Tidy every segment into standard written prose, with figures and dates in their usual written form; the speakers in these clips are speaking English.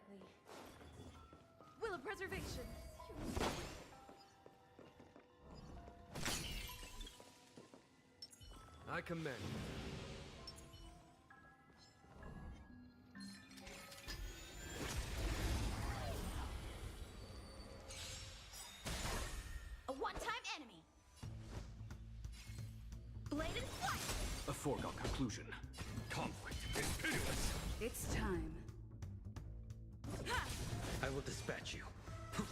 Theoretically. Will of preservation! I commend. A one-time enemy! Blade and flight! A foregone conclusion. Conflict is pitiless! It's time. I will dispatch you. Too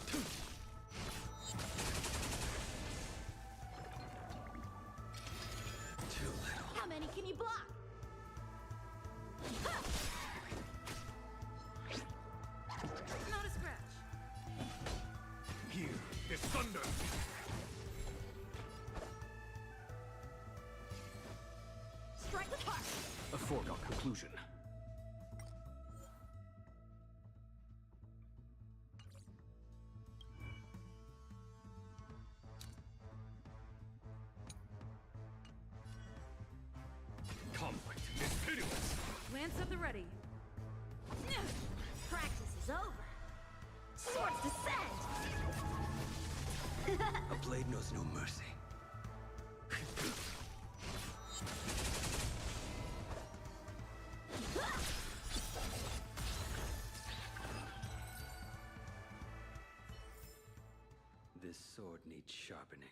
little. How many can you block? Not a scratch. Here is thunder! Strike with heart! A foregone conclusion. Conflict is pitiless! Lance at the ready. Practice is over. Swords descend! A blade knows no mercy. This sword needs sharpening.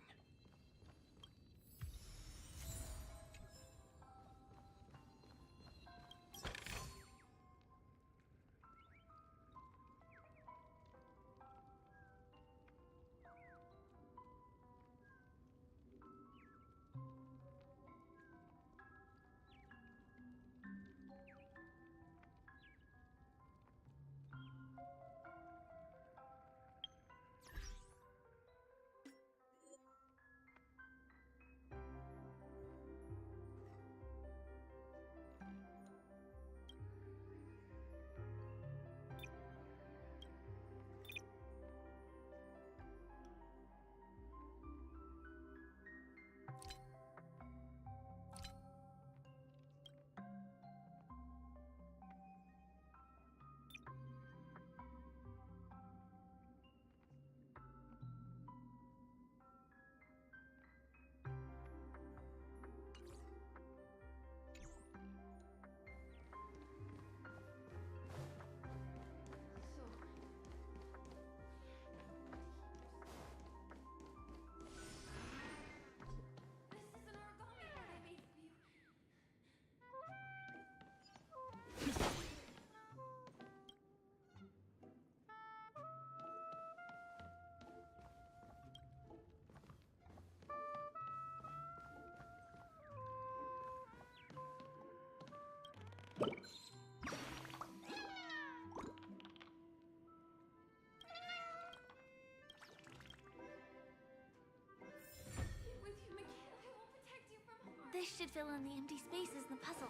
This should fill in the empty spaces in the puzzle.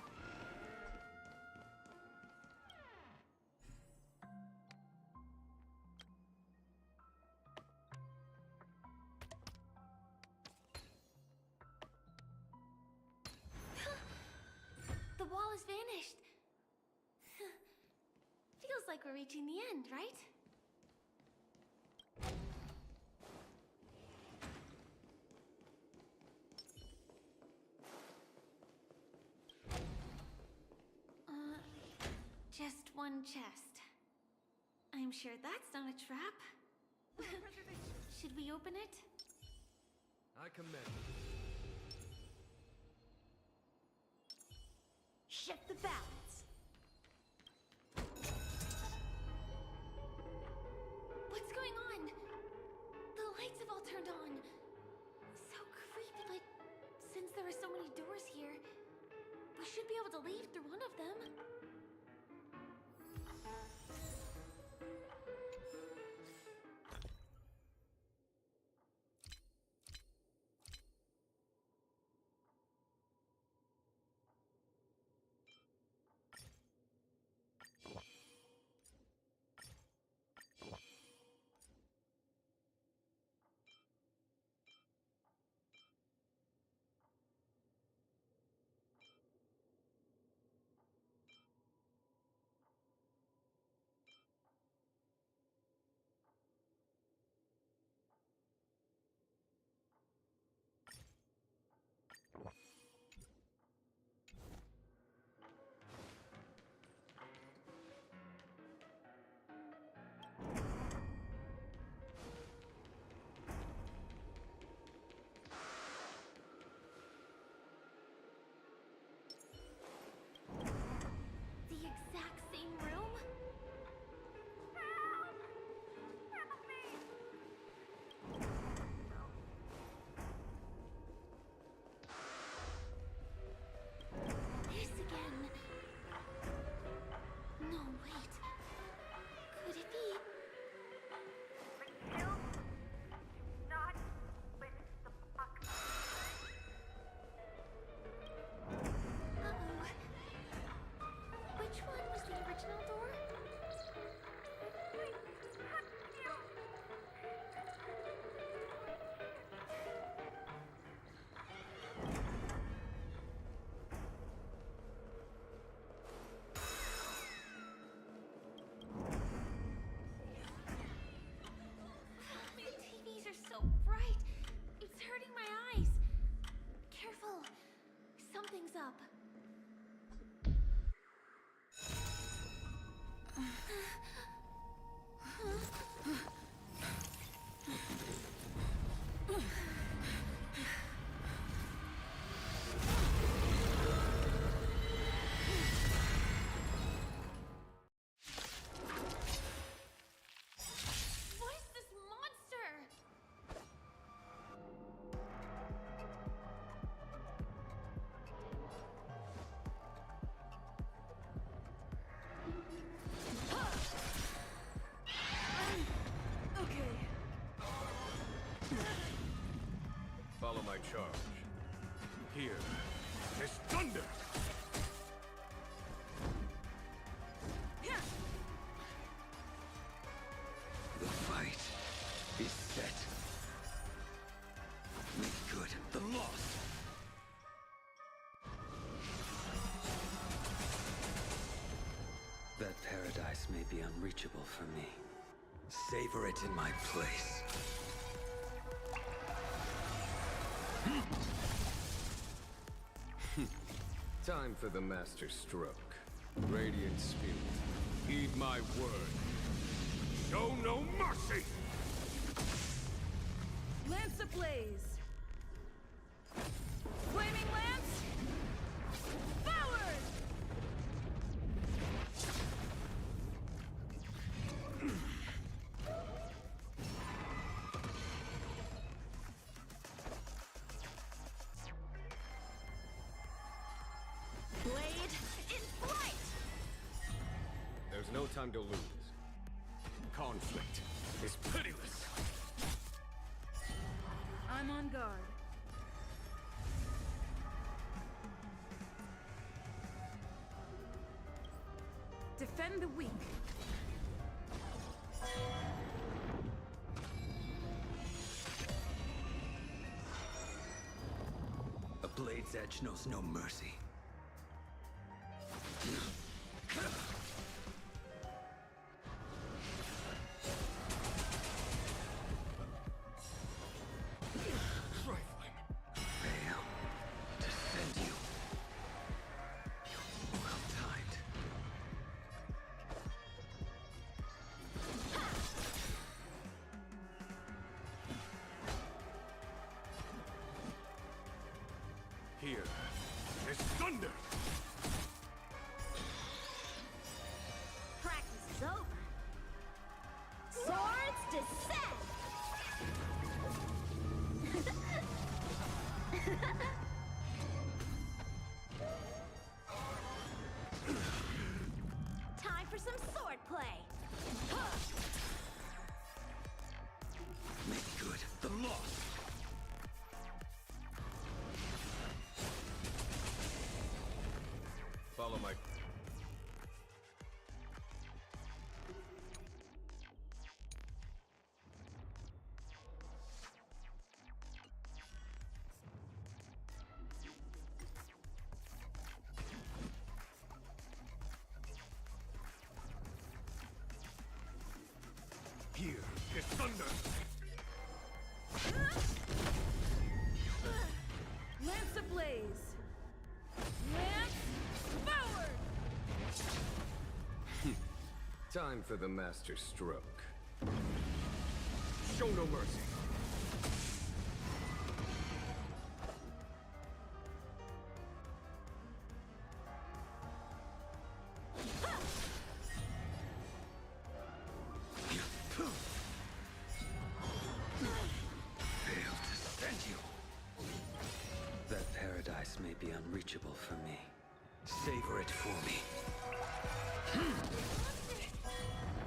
The wall has vanished. Feels like we're reaching the end, right? Just one chest. I'm sure that's not a trap. Should we open it? I commend. Shift the balance. What's going on? The lights have all turned on. So creepy, but since there are so many doors here, we should be able to leave through one of them. charge. Here is thunder! The fight is set. Make good the loss. That paradise may be unreachable for me. Savor it in my place. Time for the master stroke. Radiant Spirit, heed my word. Show no mercy! Lance ablaze! Flaming lance! Forward! Blade in flight! There's no time to lose. Conflict is pitiless. I'm on guard. Defend the weak. A blade's edge knows no mercy. Trifling. Fail to send you. Well timed. Here is thunder! Practice is over. Swords descend! Time for some sword play. Huh. Make good the loss. Follow my... Here is thunder! Lance ablaze! Lance forward! Time for the master stroke. Show no mercy. Fail to send you. That paradise may be unreachable for me. Savor it for me.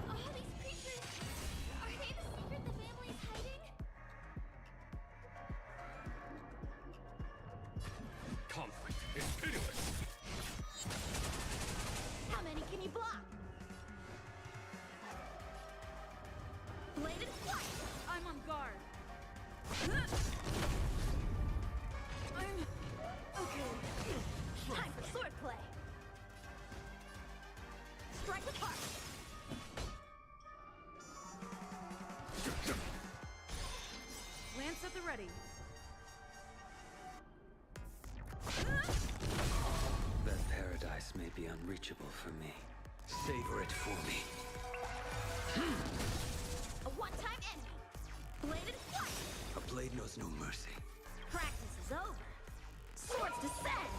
All these creatures, are they the secret the family's hiding? Conflict is pitiless. How many can you block? Blade in flight! I'm on guard. I'm... okay. Time for sword play. Strike apart! Lance at the ready. That paradise may be unreachable for me. Savor it for me. A one-time ending. Blade in flight! A blade knows no mercy. Practice is over. Swords descend!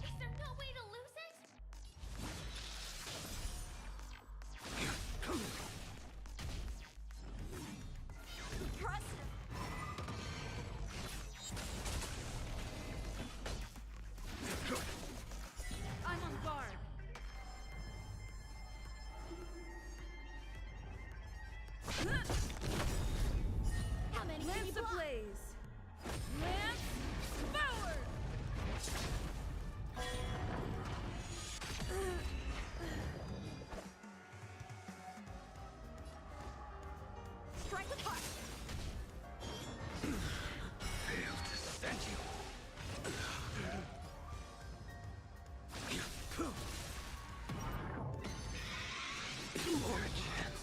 Is there no way to lose it? Impressive! I'm on guard. How many can you block? Strike with heart! Failed to stand you. Is there a chance?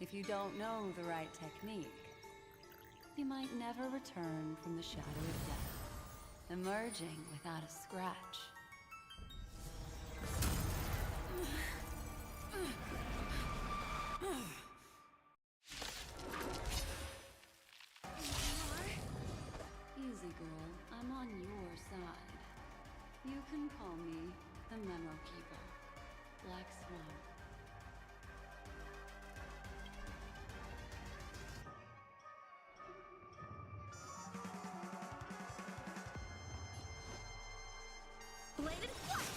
If you don't know the right technique, you might never return from the shadow of death, emerging without a scratch. Easy, girl. I'm on your side. You can call me the Memo Keeper, Black Swan. Bladed flight!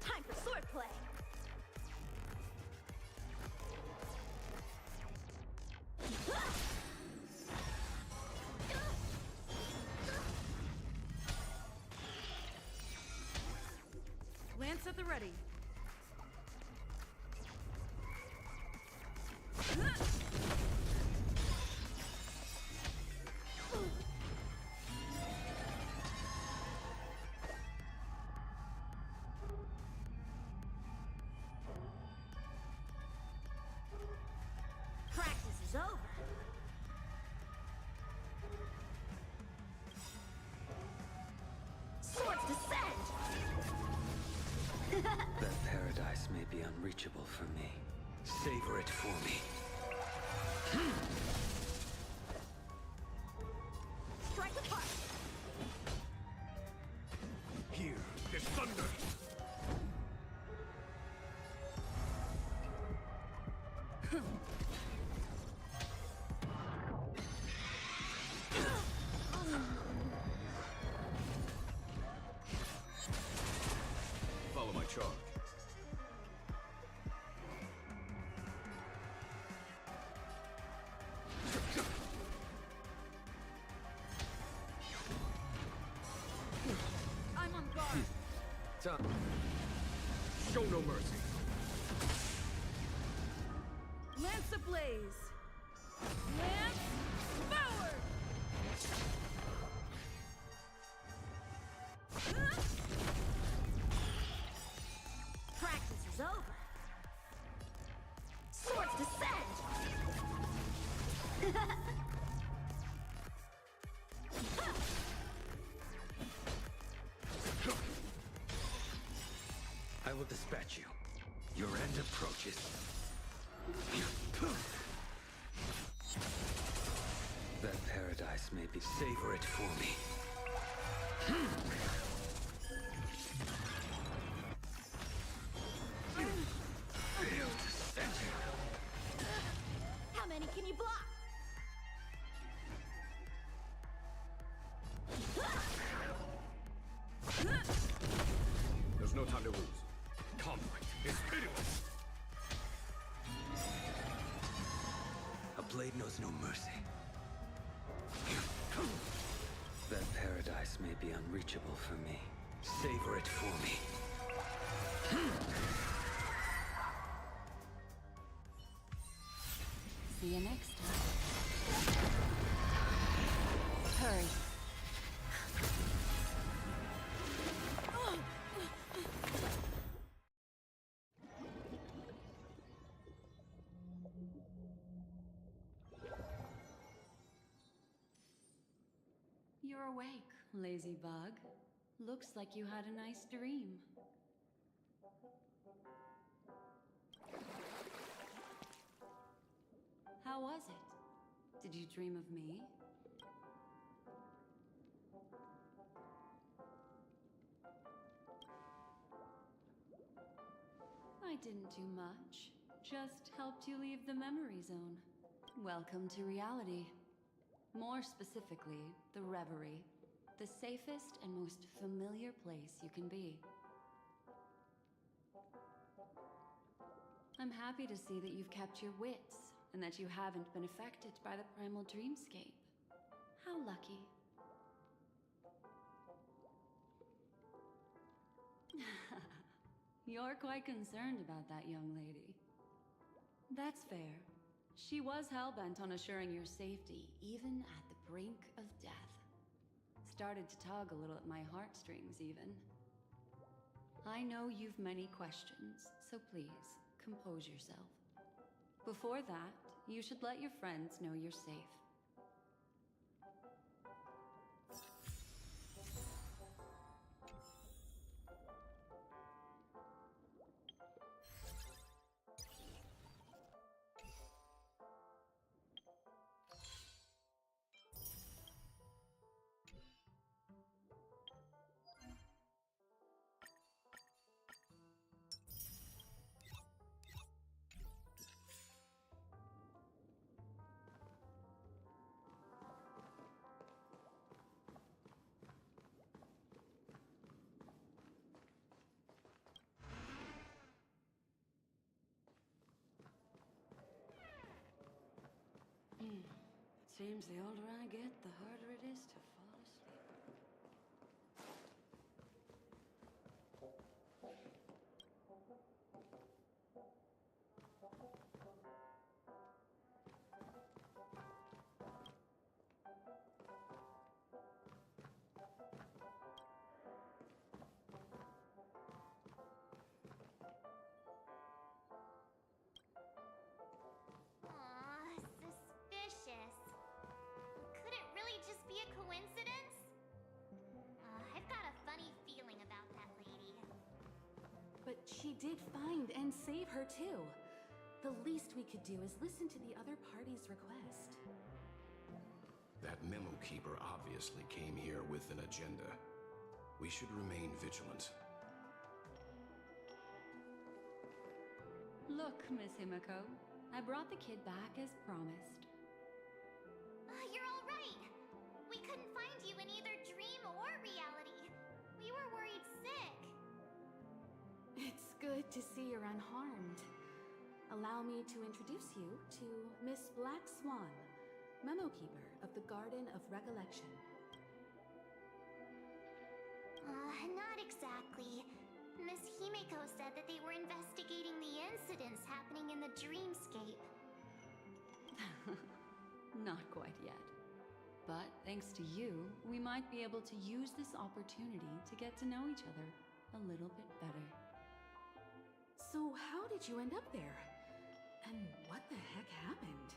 Time for swordplay! Lance at the ready. Practice is over. Swords descend! That paradise may be unreachable for me. Savor it for me. Strike with heart! Here is thunder. Follow my charge. I'm on guard! Time. Show no mercy. Lance ablaze! Lance forward! Practice is over. Swords descend! I will dispatch you. Your end approaches. That paradise may be. Savor it for me. Failed to stand you. How many can you block? There's no time to lose. Conflict is pitiless. A blade knows no mercy. That paradise may be unreachable for me. Savor it for me. See you next time. Hurry. You're awake, lazy bug. Looks like you had a nice dream. How was it? Did you dream of me? I didn't do much. Just helped you leave the memory zone. Welcome to reality. More specifically, the Reverie. The safest and most familiar place you can be. I'm happy to see that you've kept your wits, and that you haven't been affected by the primal dreamscape. How lucky. You're quite concerned about that young lady. That's fair. She was hell-bent on assuring your safety, even at the brink of death. Started to tug a little at my heartstrings, even. I know you've many questions, so please, compose yourself. Before that, you should let your friends know you're safe. Seems the older I get, the harder it is to fall asleep. Aw, suspicious. Could it really just be a coincidence? I've got a funny feeling about that lady. But she did find and save her too. The least we could do is listen to the other party's request. That memo keeper obviously came here with an agenda. We should remain vigilant. Look, Miss Himiko, I brought the kid back as promised. You're all right. We couldn't find you in either dream or reality. We were worried sick. It's good to see you're unharmed. Allow me to introduce you to Miss Black Swan, memo keeper of the Garden of Recollection. Not exactly. Miss Himeko said that they were investigating the incidents happening in the dreamscape. Not quite yet. But thanks to you, we might be able to use this opportunity to get to know each other a little bit better. So how did you end up there? And what the heck happened?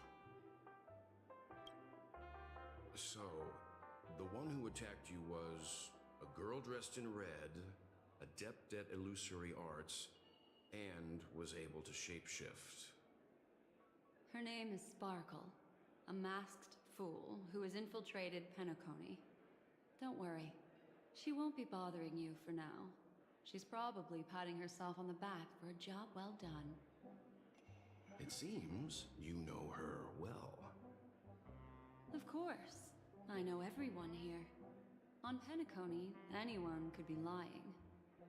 So, the one who attacked you was a girl dressed in red, adept at illusory arts, and was able to shapeshift. Her name is Sparkle, a masked fool who has infiltrated Penacony. Don't worry, she won't be bothering you for now. She's probably patting herself on the back for a job well done. It seems you know her well. Of course, I know everyone here. On Penacony, anyone could be lying,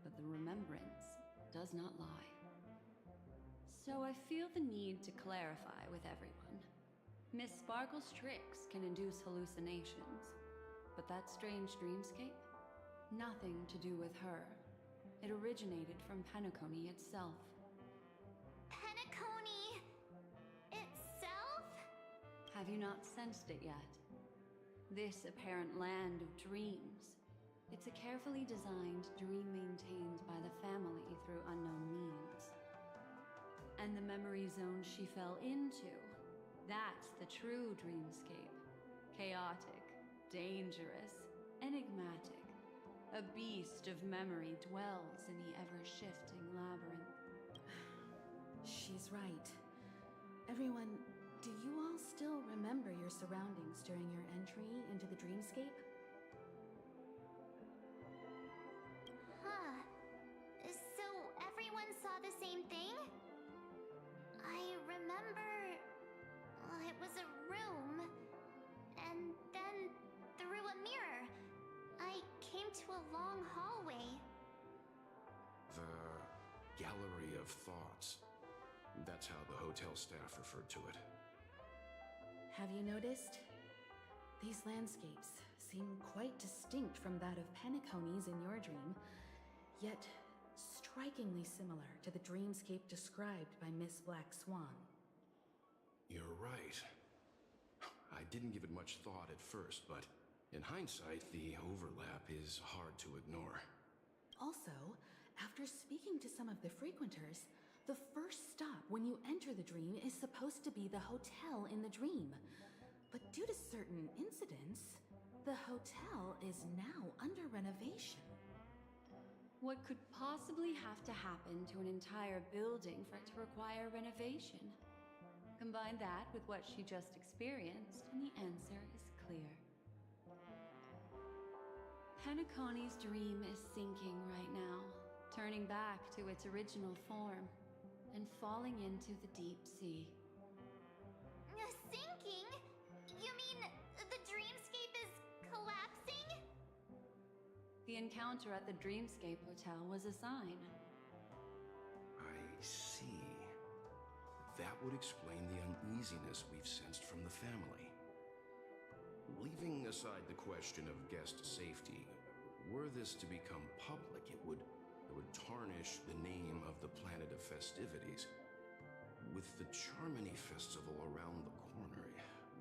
but the remembrance does not lie. So I feel the need to clarify with everyone. Miss Sparkle's tricks can induce hallucinations, but that strange dreamscape? Nothing to do with her. It originated from Penacony itself. Penacony itself? Have you not sensed it yet? This apparent land of dreams. It's a carefully designed dream maintained by the family through unknown means. And the memory zone she fell into, that's the true dreamscape. Chaotic, dangerous, enigmatic. A beast of memory dwells in the ever-shifting labyrinth. She's right. Everyone, do you all still remember your surroundings during your entry into the dreamscape? Huh. So everyone saw the same thing? remember... well, it was a room. And then, through a mirror, I came to a long hallway. The Gallery of Thoughts. That's how the hotel staff referred to it. Have you noticed? These landscapes seem quite distinct from that of Penacony's in your dream, yet strikingly similar to the dreamscape described by Miss Black Swan. You're right. I didn't give it much thought at first, but in hindsight, the overlap is hard to ignore. Also, after speaking to some of the frequenters, the first stop when you enter the dream is supposed to be the hotel in the dream. But due to certain incidents, the hotel is now under renovation. What could possibly have to happen to an entire building for it to require renovation? Combine that with what she just experienced, and the answer is clear. Penacony's dream is sinking right now, turning back to its original form, and falling into the deep sea. Sinking? You mean the dreamscape is collapsing? The encounter at the Dreamscape Hotel was a sign. I see. That would explain the uneasiness we've sensed from the family. Leaving aside the question of guest safety, were this to become public, it would tarnish the name of the planet of festivities. With the Charmony Festival around the corner,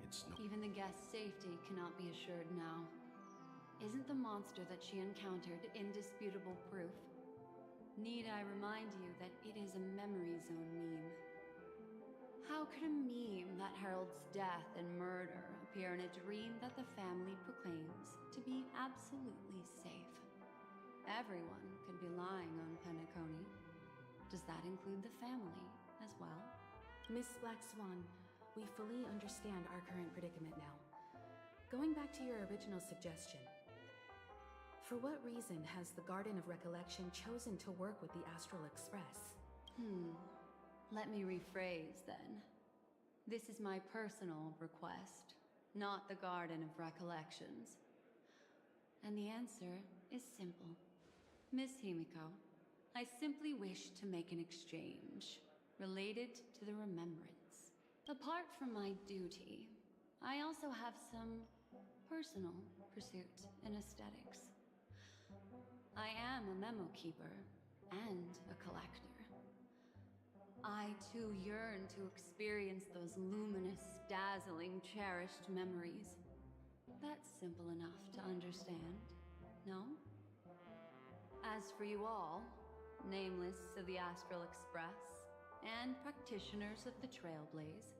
it's no... Even the guest's safety cannot be assured now. Isn't the monster that she encountered indisputable proof? Need I remind you that it is a memory zone meme? How could a meme that heralds death and murder appear in a dream that the family proclaims to be absolutely safe? Everyone could be lying on Penacony. Does that include the family as well? Miss Black Swan, we fully understand our current predicament now. Going back to your original suggestion, for what reason has the Garden of Recollection chosen to work with the Astral Express? Let me rephrase then. This is my personal request, not the Garden of Recollections. And the answer is simple. Miss Himiko, I simply wish to make an exchange related to the remembrance. Apart from my duty, I also have some personal pursuit in aesthetics. I am a memo keeper and a collector. I too yearn to experience those luminous, dazzling, cherished memories. That's simple enough to understand, no? As for you all, nameless of the Astral Express, and practitioners of the Trailblaze,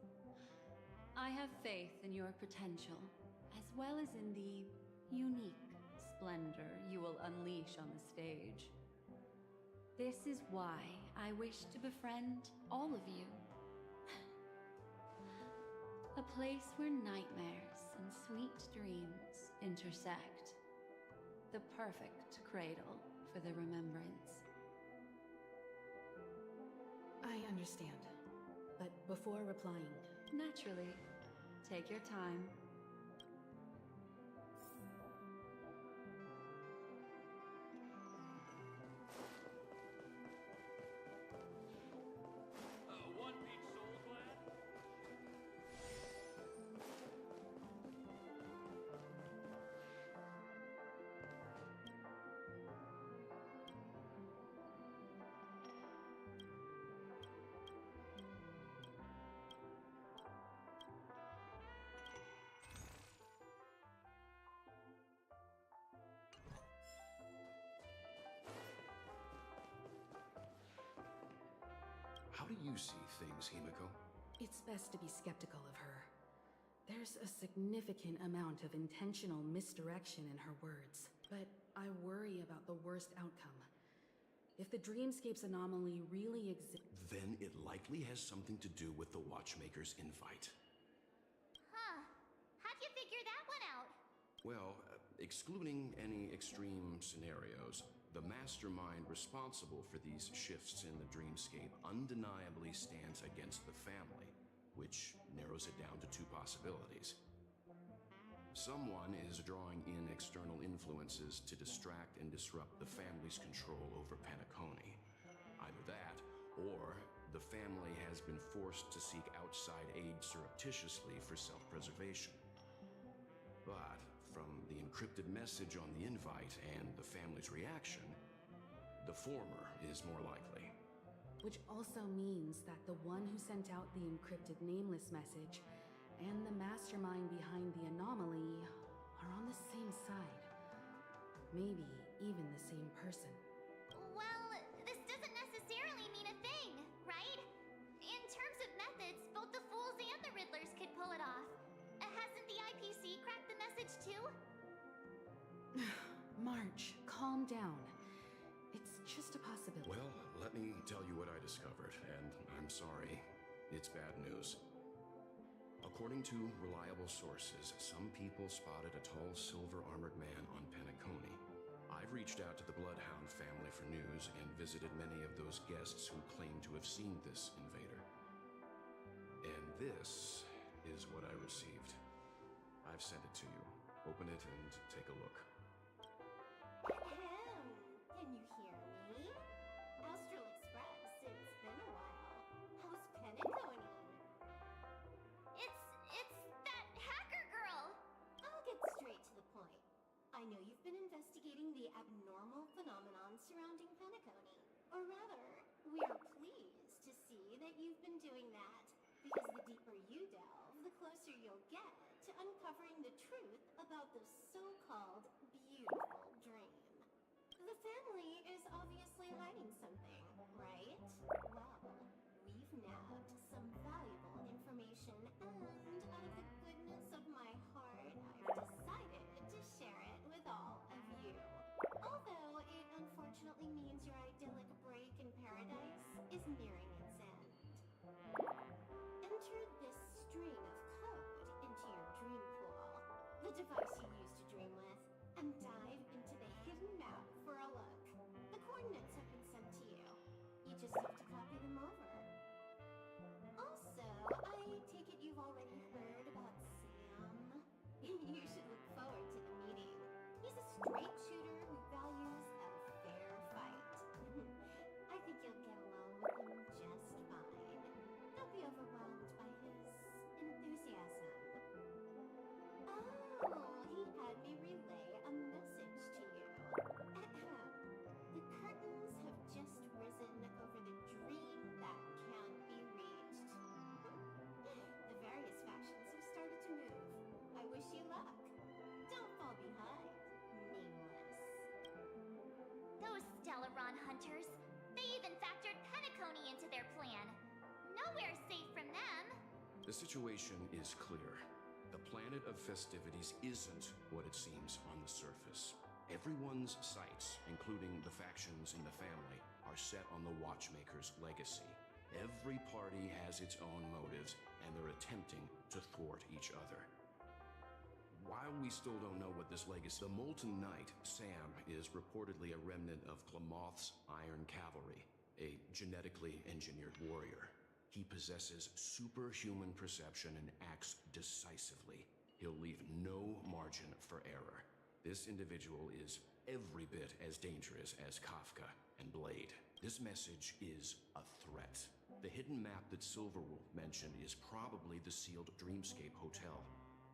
I have faith in your potential, as well as in the unique splendor you will unleash on the stage. This is why I wish to befriend all of you. A place where nightmares and sweet dreams intersect. The perfect cradle for the remembrance. I understand, but before replying... Naturally. Take your time. One Piece Soul Clan? How do you see things, Himiko? It's best to be skeptical of her. There's a significant amount of intentional misdirection in her words, but I worry about the worst outcome. If the Dreamscape's anomaly really exists... Then it likely has something to do with the Watchmaker's invite. Huh. How'd you figure that one out? Well, excluding any extreme scenarios, the mastermind responsible for these shifts in the dreamscape undeniably stands against the family, which narrows it down to two possibilities. Someone is drawing in external influences to distract and disrupt the family's control over Penacony. Either that, or the family has been forced to seek outside aid surreptitiously for self-preservation. But from the encrypted message on the invite and the family's reaction, the former is more likely. Which also means that the one who sent out the encrypted nameless message and the mastermind behind the anomaly are on the same side. Maybe even the same person. Well, this doesn't necessarily mean a thing, right? In terms of methods, both the Fools and the Riddlers could pull it off. Hasn't the IPC cracked the message too? March, calm down. It's just a possibility. Well, let me tell you what I discovered, and I'm sorry, it's bad news. According to reliable sources, some people spotted a tall silver-armored man on Penacony. I've reached out to the Bloodhound family for news and visited many of those guests who claim to have seen this invader. And this is what I received. I've sent it to you. Open it and take a look. Ahem. Can you hear me? Astral Express, it's been a while. How's Penacony? It's that hacker girl! I'll get straight to the point. I know you've been investigating the abnormal phenomenon surrounding Penacony. Or rather, we are pleased to see that you've been doing that, because the deeper you delve, the closer you'll get to uncovering the truth about the so-called beautiful dream. The family is obviously hiding something, right? Well, we've nabbed some valuable information, and out of the goodness of my heart, I've decided to share it with all of you. Although it unfortunately means your idyllic break in paradise is nearing its end. Enter this string of code into your dream pool, the device you use to dream with, and dive into the hidden map for a look. The coordinates have been sent to you. You just have to copy them over. Also, I take it you've already heard about Sam? You should look forward to the meeting. He's a straight shooter who values a fair fight. I think you'll get along with him just fine. Don't be overwhelmed by his enthusiasm. Oh, he had me relay a message to you. Ahem. The curtains have just risen over the dream that can't be reached. The various factions have started to move. I wish you luck. Don't fall behind, nameless. Those Stellaron hunters. They even factored Penacony into their plan. Nowhere safe from them. The situation is clear. The planet of festivities isn't what it seems on the surface. Everyone's sights, including the factions in the family, are set on the Watchmaker's legacy. Every party has its own motives, and they're attempting to thwart each other. While we still don't know what this legacy, the Molten Knight, Sam, is reportedly a remnant of Klamoth's Iron Cavalry, a genetically engineered warrior. He possesses superhuman perception and acts decisively. He'll leave no margin for error. This individual is every bit as dangerous as Kafka and Blade. This message is a threat. The hidden map that Silverwolf mentioned is probably the sealed Dreamscape Hotel.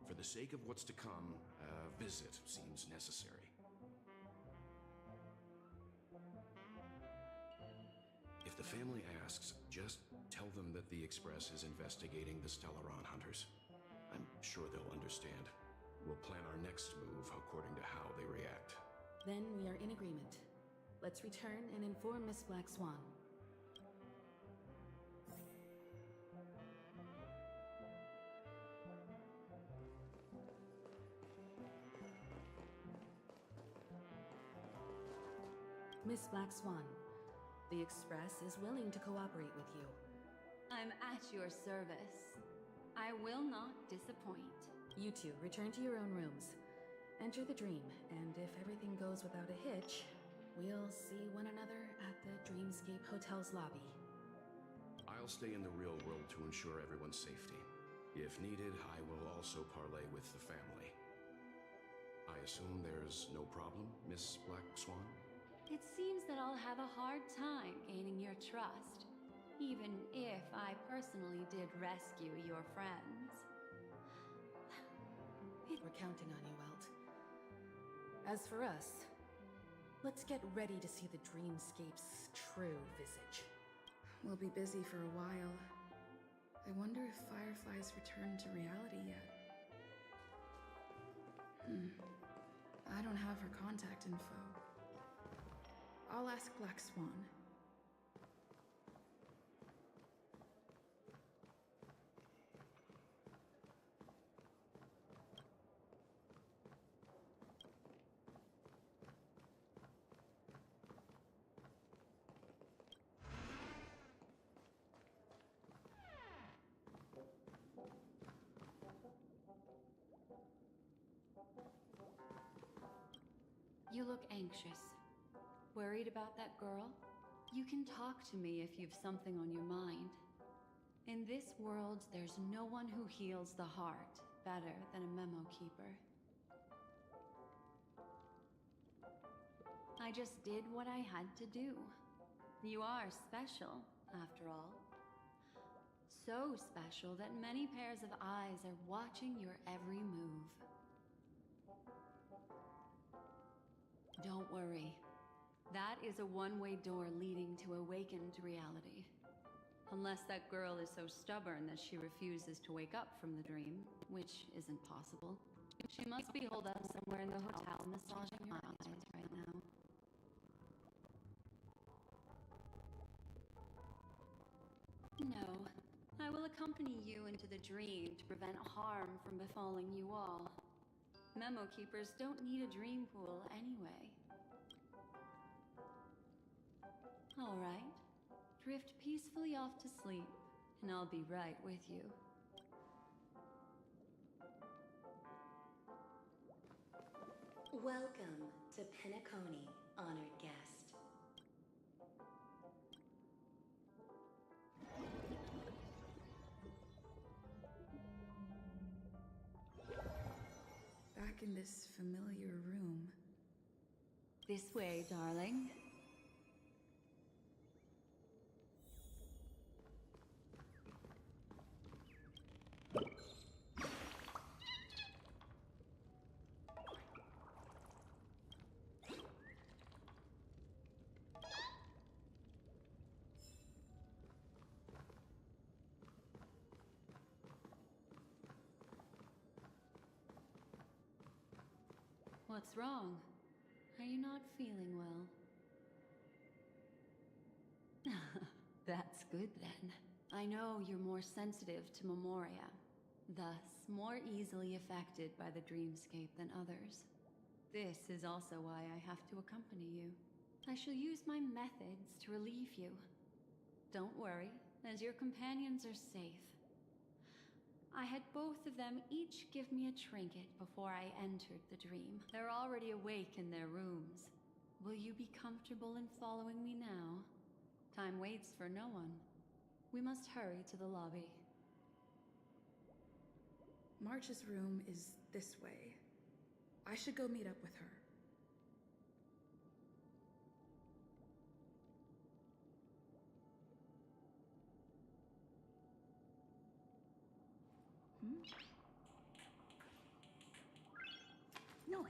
For the sake of what's to come, a visit seems necessary. If the family asks, just tell them that the Express is investigating the Stellaron hunters. I'm sure they'll understand. We'll plan our next move according to how they react. Then we are in agreement. Let's return and inform Miss Black Swan. Miss Black Swan, the Express is willing to cooperate with you. I'm at your service. I will not disappoint. You two, return to your own rooms. Enter the dream, and if everything goes without a hitch, we'll see one another at the Dreamscape Hotel's lobby. I'll stay in the real world to ensure everyone's safety. If needed, I will also parlay with the family. I assume there's no problem, Miss Black Swan? It seems that I'll have a hard time gaining your trust, even if I personally did rescue your friends. We're counting on you, Welt. As for us, let's get ready to see the Dreamscape's true visage. We'll be busy for a while. I wonder if Firefly's returned to reality yet. I don't have her contact info. I'll ask Black Swan. You look anxious. Worried about that girl? You can talk to me if you've something on your mind. In this world, there's no one who heals the heart better than a memo keeper. I just did what I had to do. You are special, after all. So special that many pairs of eyes are watching your every move. Don't worry. That is a one-way door leading to awakened reality. Unless that girl is so stubborn that she refuses to wake up from the dream, which isn't possible. She must be holed up somewhere in the hotel massaging your eyes right now. No. I will accompany you into the dream to prevent harm from befalling you all. Memo keepers don't need a dream pool anyway. All right. Drift peacefully off to sleep, and I'll be right with you. Welcome to Penacony, honored guest. Back in this familiar room. This way, darling. What's wrong? Are you not feeling well? That's good then. I know you're more sensitive to Memoria, thus more easily affected by the dreamscape than others. This is also why I have to accompany you. I shall use my methods to relieve you. Don't worry, as your companions are safe. I had both of them each give me a trinket before I entered the dream. They're already awake in their rooms. Will you be comfortable in following me now? Time waits for no one. We must hurry to the lobby. March's room is this way. I should go meet up with her. Noise.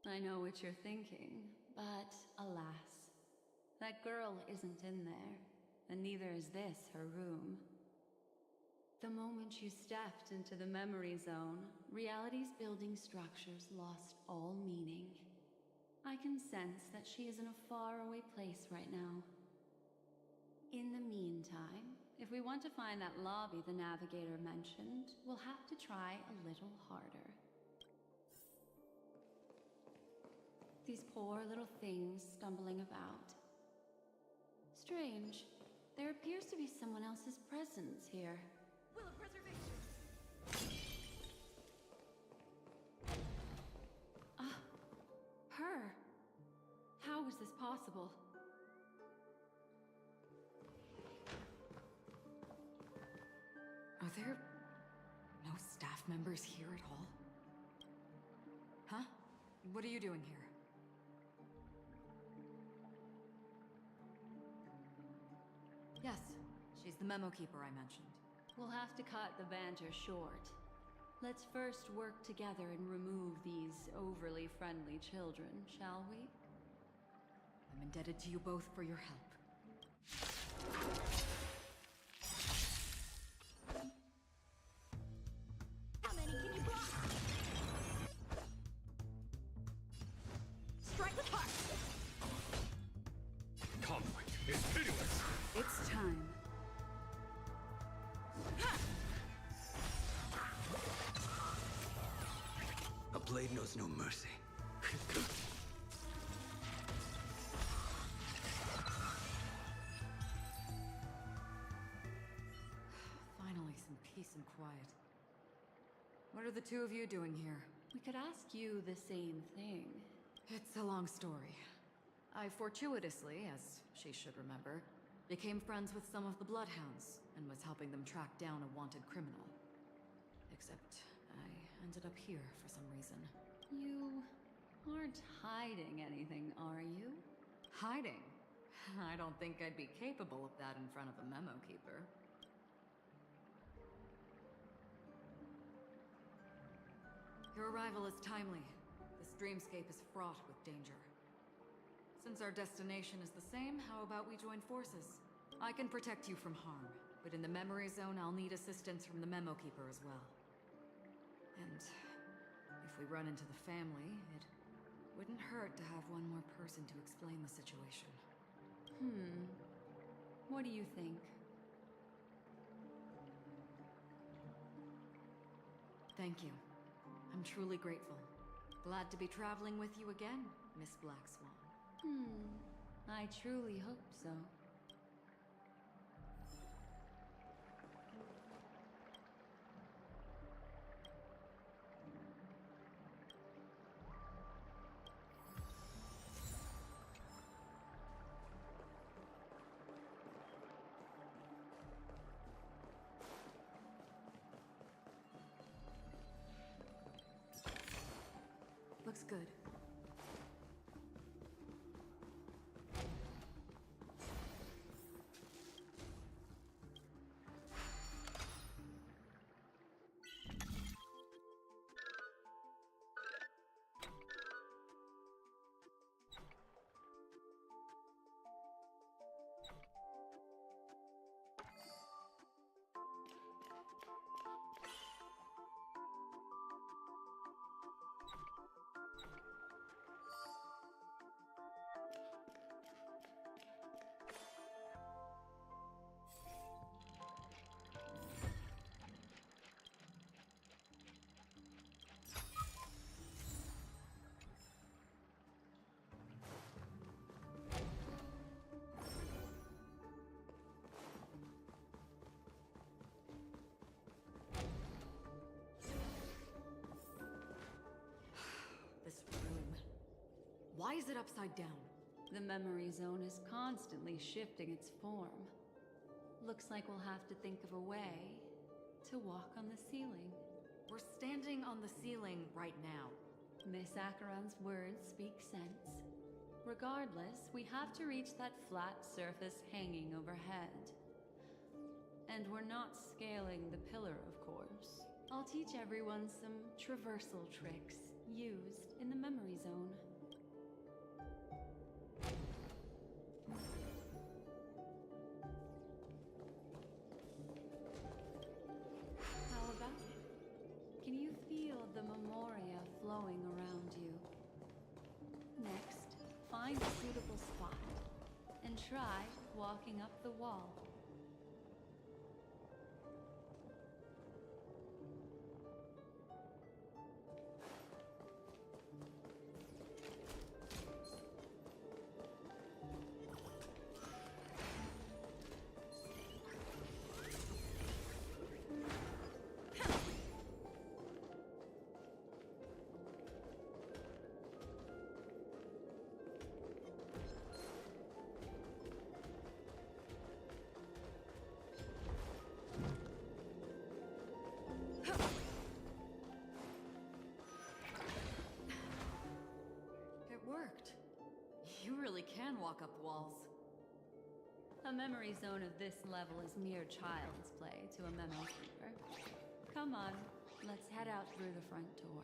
I know what you're thinking, but alas, that girl isn't in there, and neither is this her room. The moment you stepped into the memory zone, reality's building structures lost all meaning. I can sense that she is in a faraway place right now. In the meantime, if we want to find that lobby the navigator mentioned, we'll have to try a little harder. These poor little things stumbling about. Strange. There appears to be someone else's presence here. Will of preservation. Her. How is this possible? Are there no staff members here at all? Huh? What are you doing here? Yes, she's the memo keeper I mentioned. We'll have to cut the banter short. Let's first work together and remove these overly friendly children, shall we? I'm indebted to you both for your help. How many can you block? Strike with heart. Conflict is pitiless! It's time. A blade knows no mercy. Finally, some peace and quiet. What are the two of you doing here? We could ask you the same thing. It's a long story. I fortuitously, as she should remember, became friends with some of the Bloodhounds and was helping them track down a wanted criminal. Except I ended up here for some reason. You aren't hiding anything, are you? Hiding? I don't think I'd be capable of that in front of a memo keeper. Your arrival is timely. This dreamscape is fraught with danger. Since our destination is the same, how about we join forces? I can protect you from harm, but in the memory zone I'll need assistance from the memo keeper as well. And if we run into the family, it wouldn't hurt to have one more person to explain the situation. What do you think? Thank you. I'm truly grateful. Glad to be traveling with you again, Miss Black Swan. I truly hope so. Looks good. Why is it upside down? The memory zone is constantly shifting its form. Looks like we'll have to think of a way to walk on the ceiling. We're standing on the ceiling right now. Miss Acheron's words speak sense. Regardless, we have to reach that flat surface hanging overhead. And we're not scaling the pillar, of course. I'll teach everyone some traversal tricks. used in the memory zone. How about it? Can you feel the memoria flowing around you? Next, find a suitable spot and try walking up the wall. You really can walk up walls. A memory zone of this level is mere child's play to a memo keeper. Come on, let's head out through the front door.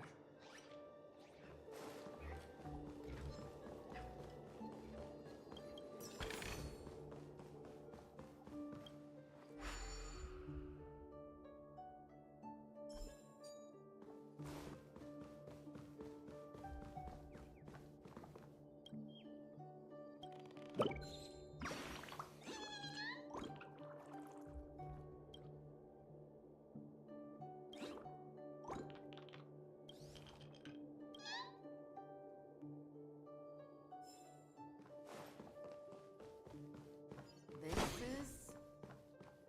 This is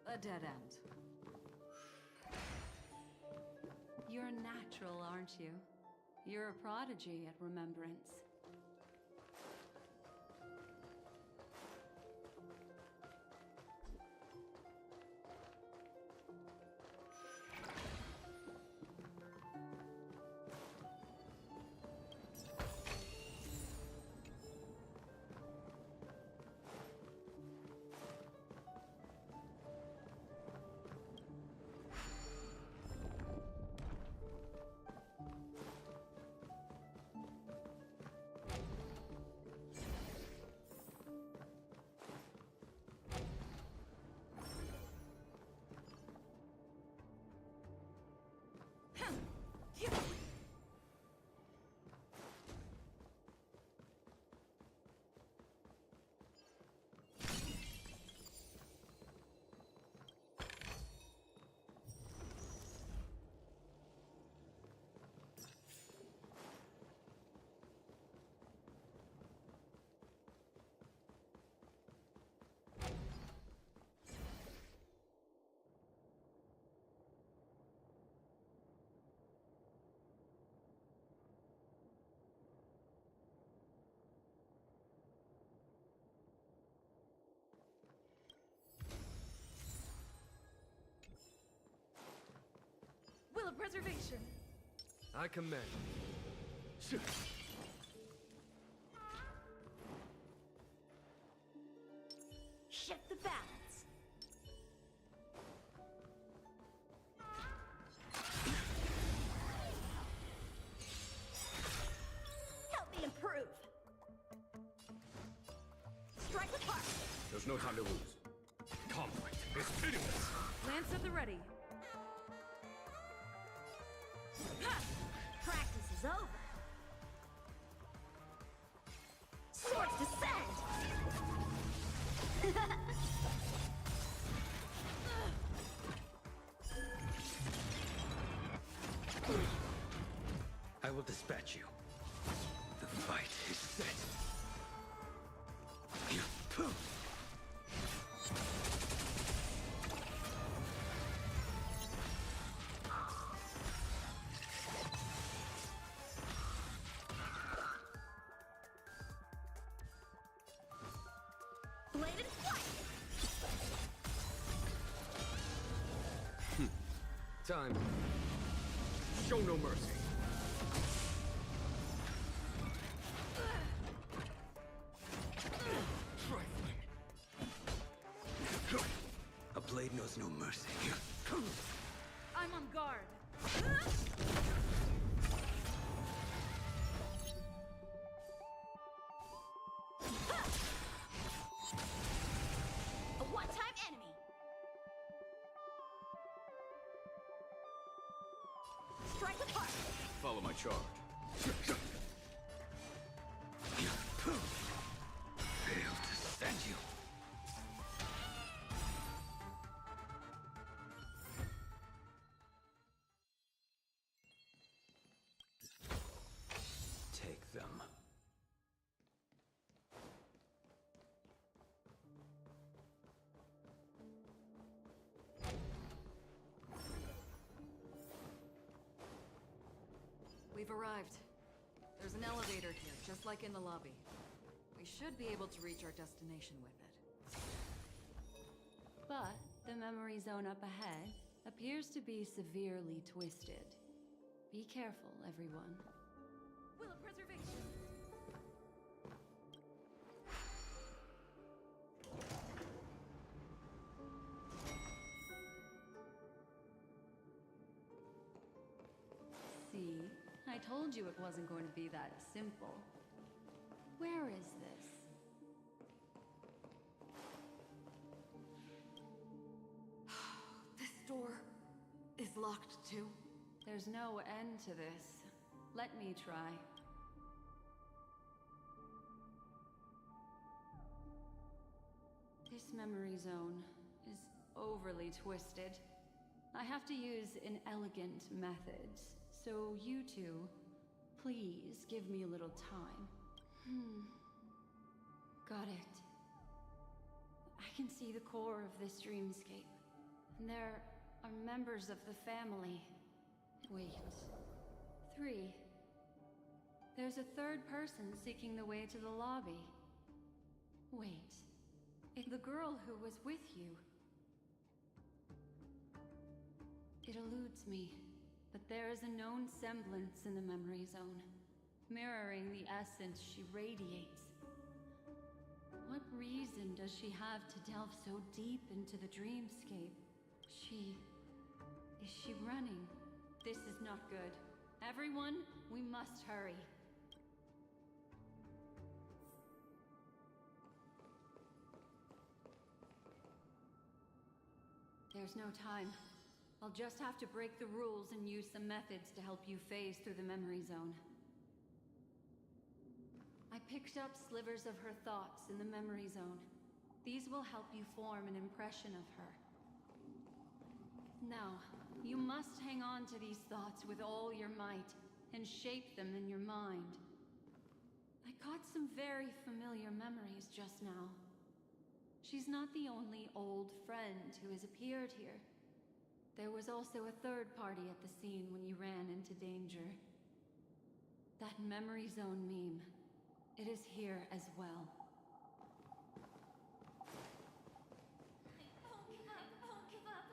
a dead end. You're a natural, aren't you? You're a prodigy at remembrance. Will of preservation. I commend. Shoot. Shift the balance. Help me improve. Strike with heart. There's no time to lose. Conflict is pitiless. Lance at the ready. Practice is over. Swords descend! I will dispatch you. The fight is set. Bladed flight! Time. Show no mercy. Trifling. A blade knows no mercy. I'm on guard. strike apart! Follow my charge. Failed to send you. Take them. We've arrived. There's an elevator here, just like in the lobby. We should be able to reach our destination with it. But the memory zone up ahead appears to be severely twisted. Be careful, everyone. Will of preservation! See? I told you it wasn't going to be that simple. Where is this? This door is locked too. There's no end to this. Let me try. This memory zone is overly twisted. I have to use inelegant methods, so you two, please give me a little time. Got it. I can see the core of this dreamscape, and there are members of the family. Wait. 3. There's a third person seeking the way to the lobby. Wait. It's the girl who was with you. It eludes me, but there is a known semblance in the memory zone, mirroring the essence she radiates. What reason does she have to delve so deep into the dreamscape? Is she running? This is not good. Everyone, we must hurry. There's no time. I'll just have to break the rules and use some methods to help you phase through the memory zone. I picked up slivers of her thoughts in the memory zone. These will help you form an impression of her. Now, you must hang on to these thoughts with all your might and shape them in your mind. I caught some very familiar memories just now. She's not the only old friend who has appeared here. There was also a third party at the scene when you ran into danger. That memory zone meme. It is here as well. I won't give up. I won't give up.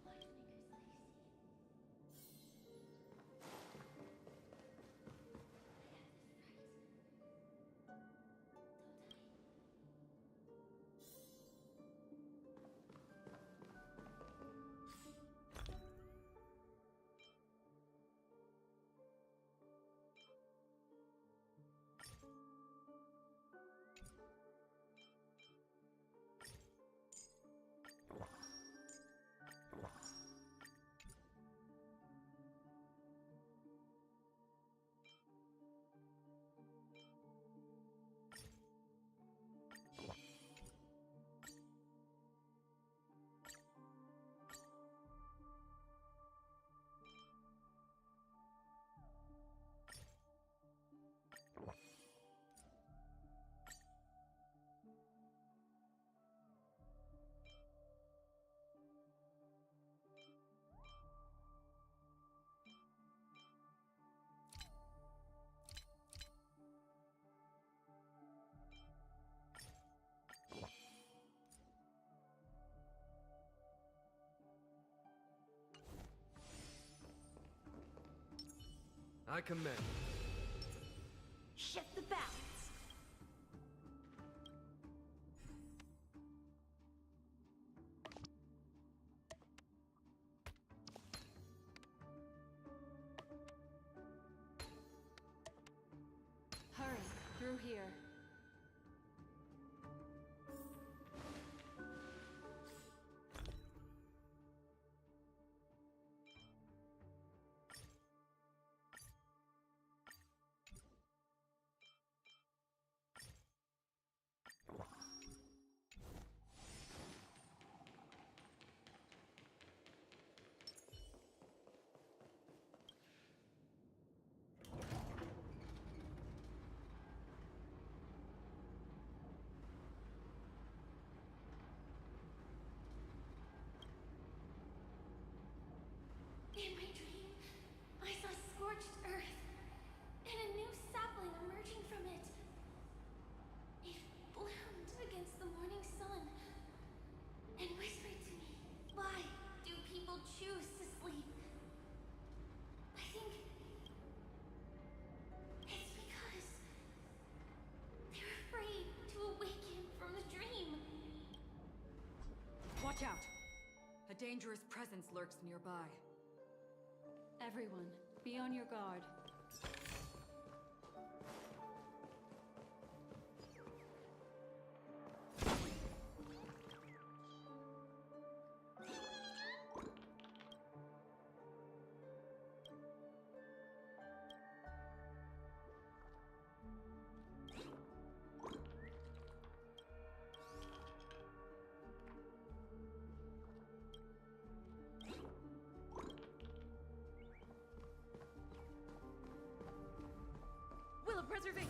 Watchmakers I see. I commend. Shift the balance. Hurry, through here. out! A dangerous presence lurks nearby. Everyone, be on your guard. Will of preservation.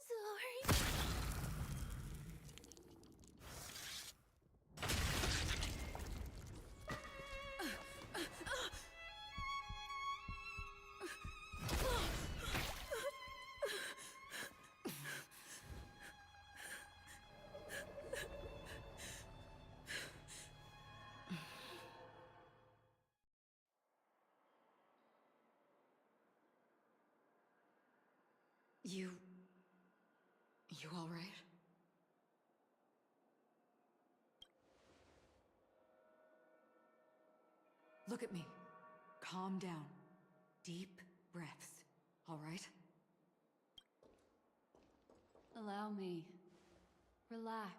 Sorry. You all right? Look at me. Calm down. Deep breaths, all right? Allow me. Relax.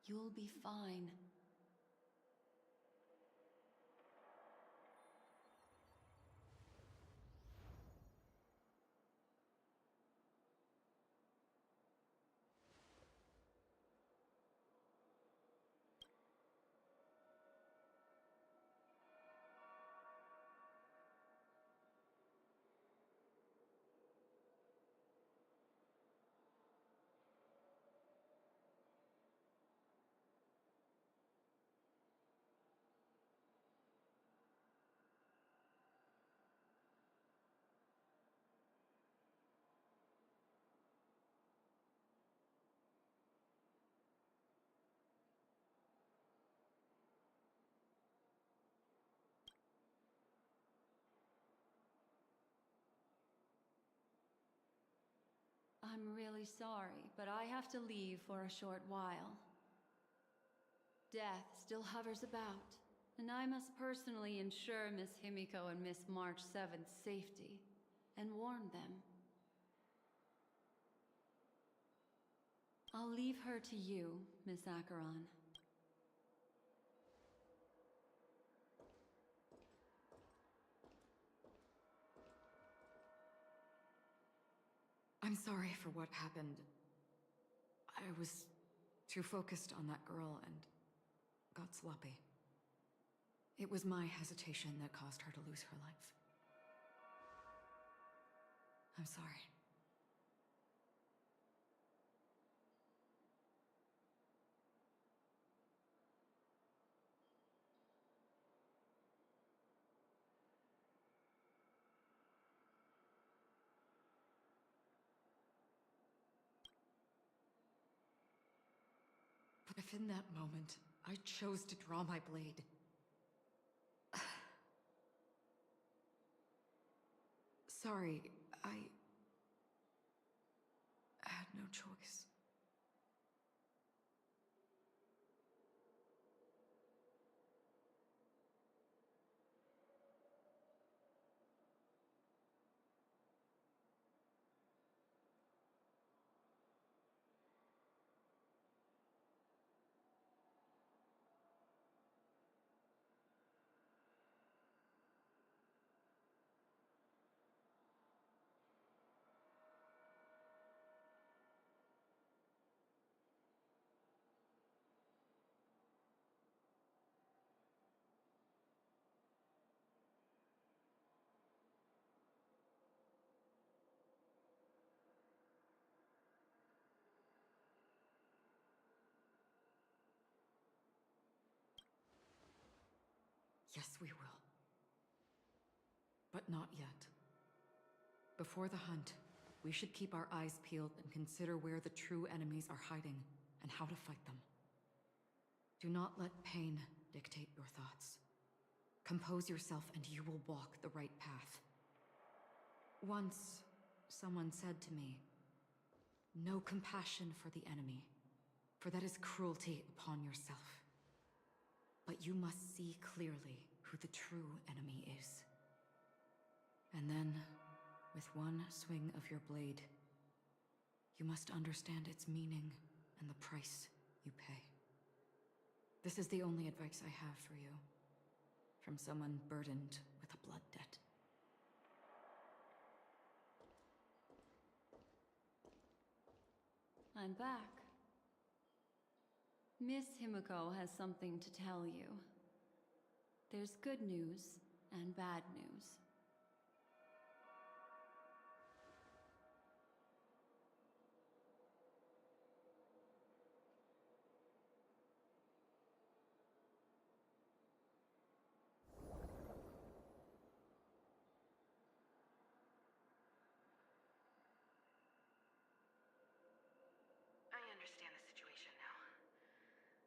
You'll be fine. I'm really sorry, but I have to leave for a short while. Death still hovers about, and I must personally ensure Miss Himiko and Miss March 7th's safety, and warn them. I'll leave her to you, Miss Acheron. I'm sorry for what happened. I was too focused on that girl and got sloppy. It was my hesitation that caused her to lose her life. I'm sorry. But if in that moment, I chose to draw my blade... Sorry, I had no choice. Yes, we will. But not yet. Before the hunt, we should keep our eyes peeled and consider where the true enemies are hiding and how to fight them. Do not let pain dictate your thoughts. Compose yourself and you will walk the right path. Once, someone said to me, "No compassion for the enemy, for that is cruelty upon yourself. But you must see clearly who the true enemy is. And then, with one swing of your blade, you must understand its meaning and the price you pay." This is the only advice I have for you, from someone burdened with a blood debt. I'm back. Miss Himiko has something to tell you. There's good news and bad news. I understand the situation now.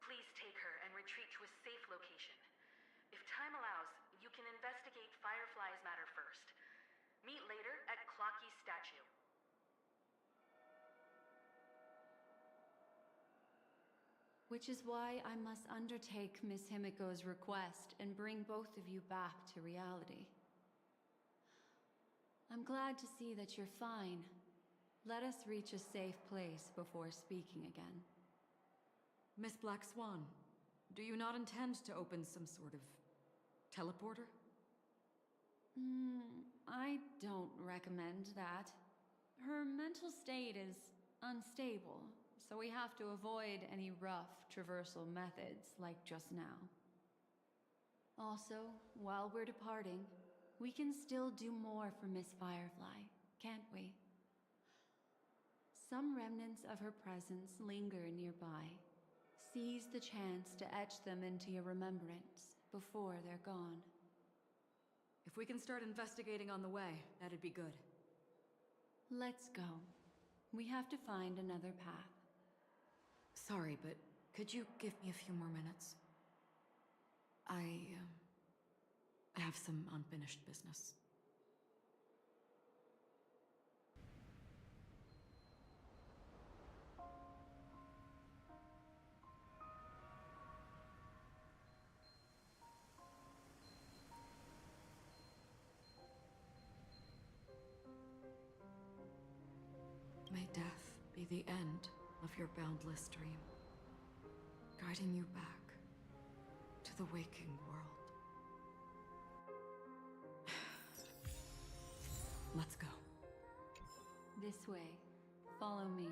Please take her and retreat to a safe location. If time allows, you can investigate Firefly's matter first. Meet later at Clocky's statue. Which is why I must undertake Miss Himiko's request and bring both of you back to reality. I'm glad to see that you're fine. Let us reach a safe place before speaking again. Miss Black Swan, do you not intend to open some sort of teleporter? I don't recommend that. Her mental state is unstable, so we have to avoid any rough traversal methods like just now. Also, while we're departing, we can still do more for Miss Firefly, can't we? Some remnants of her presence linger nearby. Seize the chance to etch them into your remembrance before they're gone. If we can start investigating on the way, that'd be good. Let's go. We have to find another path. Sorry, but could you give me a few more minutes? I have some unfinished business. May death be the end of your boundless dream, guiding you back to the waking world. Let's go. This way. Follow me.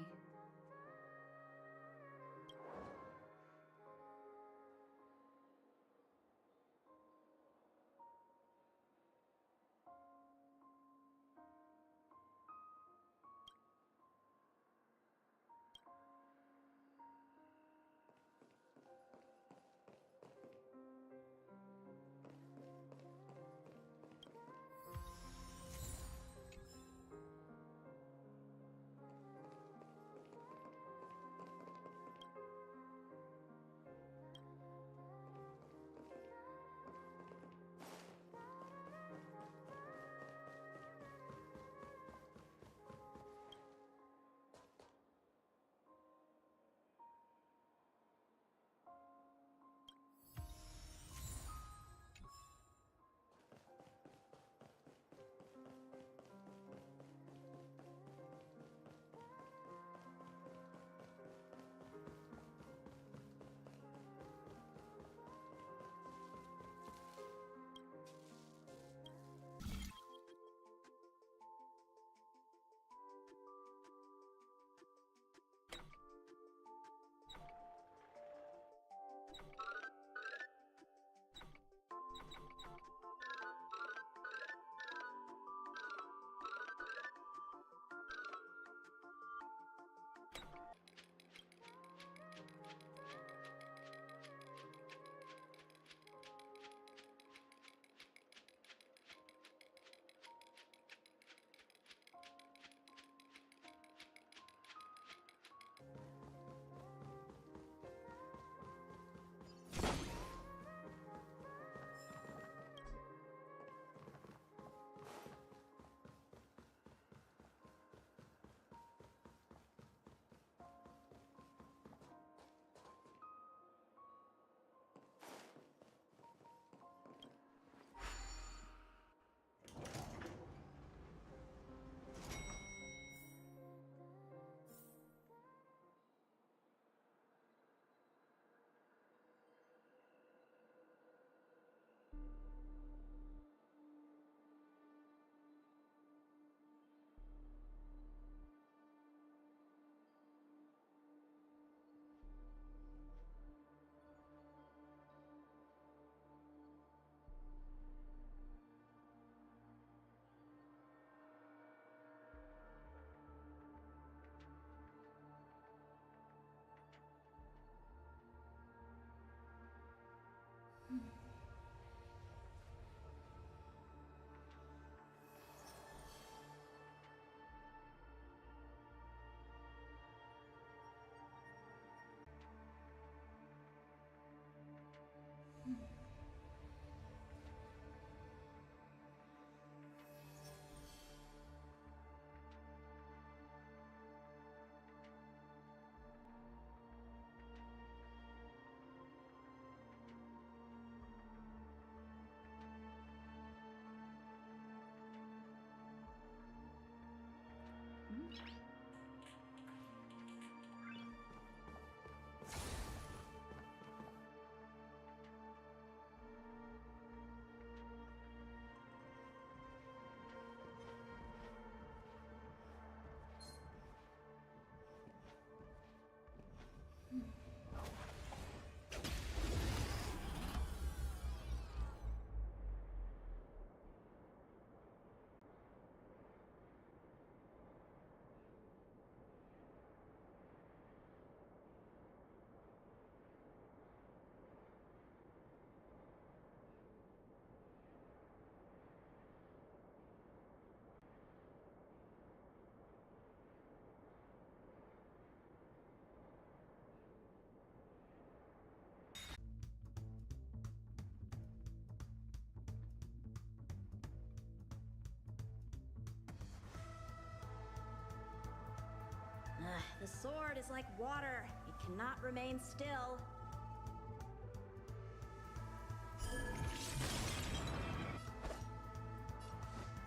The sword is like water. It cannot remain still.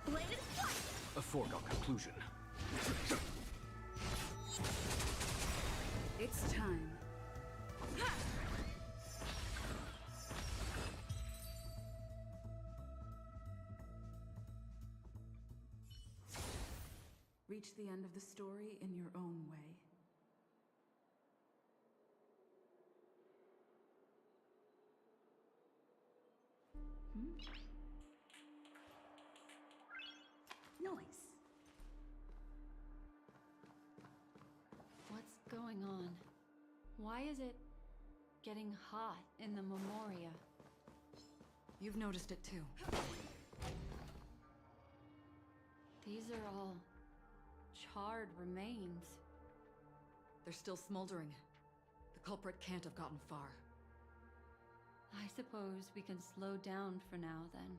Bladed flight! A foregone conclusion. It's time. Reach the end of the story in your own way. Noise. What's going on? Why is it getting hot in the Memoria? You've noticed it too. These are all charred remains. They're still smoldering. The culprit can't have gotten far. I suppose we can slow down for now, then.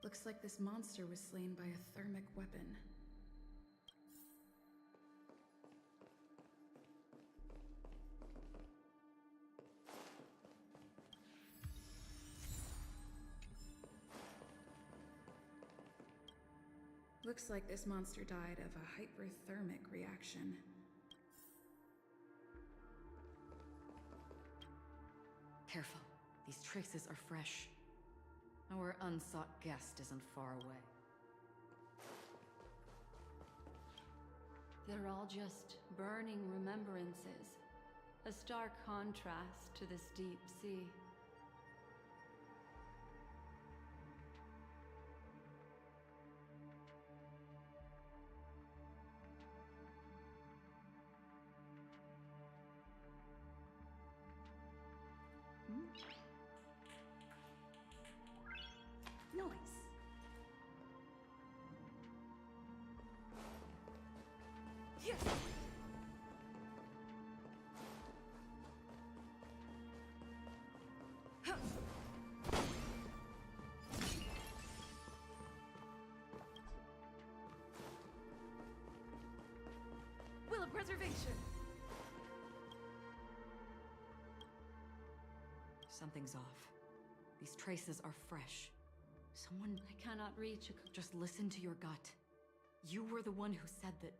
Looks like this monster was slain by a thermic weapon. Looks like this monster died of a hyperthermic reaction. Careful. These traces are fresh. Our unsought guest isn't far away. They're all just burning remembrances. A stark contrast to this deep sea. Noise. Yes! Will of preservation! Something's off. These traces are fresh. Someone... I cannot reach a... Just listen to your gut. You were the one who said that...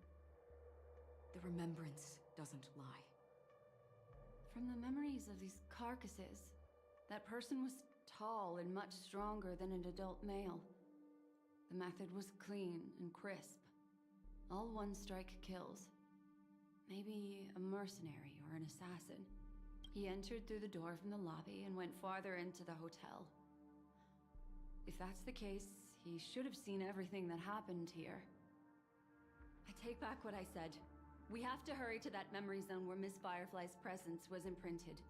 the remembrance doesn't lie. From the memories of these carcasses, that person was tall and much stronger than an adult male. The method was clean and crisp. All one-strike kills. Maybe a mercenary or an assassin. He entered through the door from the lobby and went farther into the hotel. If that's the case, he should have seen everything that happened here. I take back what I said. We have to hurry to that memory zone where Miss Firefly's presence was imprinted.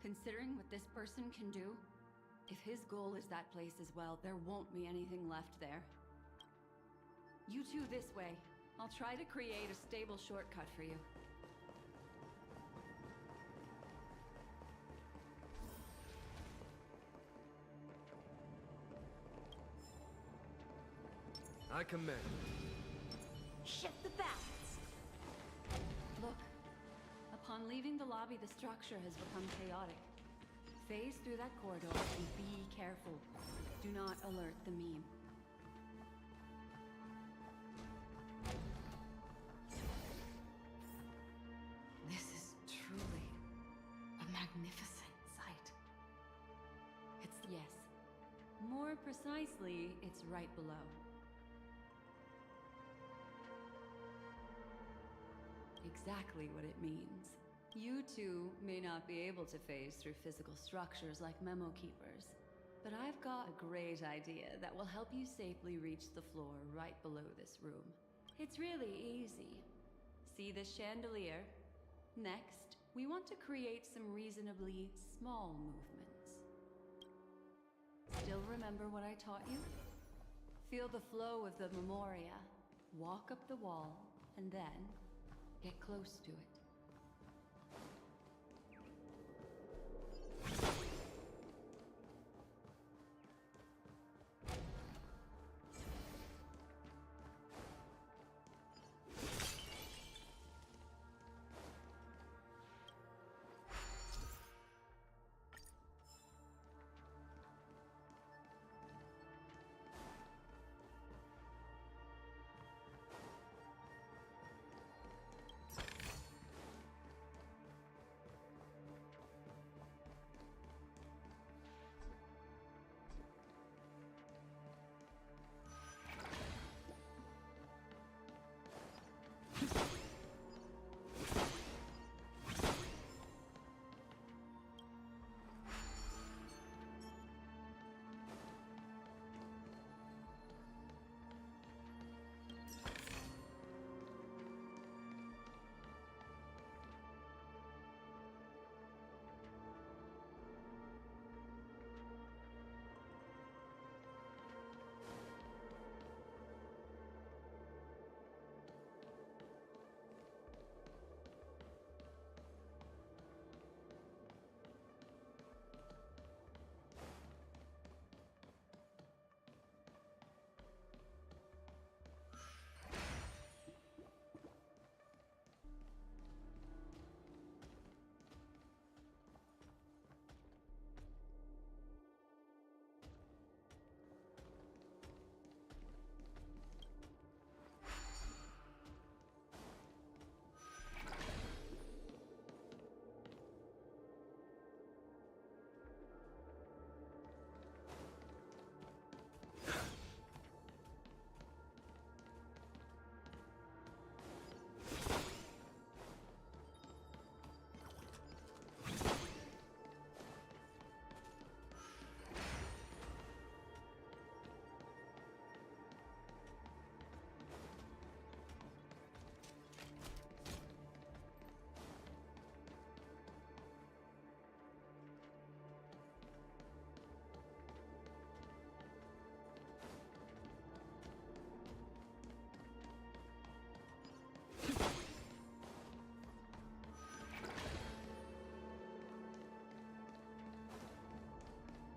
Considering what this person can do, if his goal is that place as well, there won't be anything left there. You two this way. I'll try to create a stable shortcut for you. I commend. Shift the balance. Look. Upon leaving the lobby, the structure has become chaotic. Phase through that corridor and be careful. Do not alert the meme. This is truly a magnificent sight. It's yes. More precisely, it's right below. Exactly what it means. You two may not be able to phase through physical structures like memo keepers, but I've got a great idea that will help you safely reach the floor right below this room. It's really easy. See this chandelier? Next, we want to create some reasonably small movements. Still remember what I taught you? Feel the flow of the memoria. Walk up the wall, and then get close to it.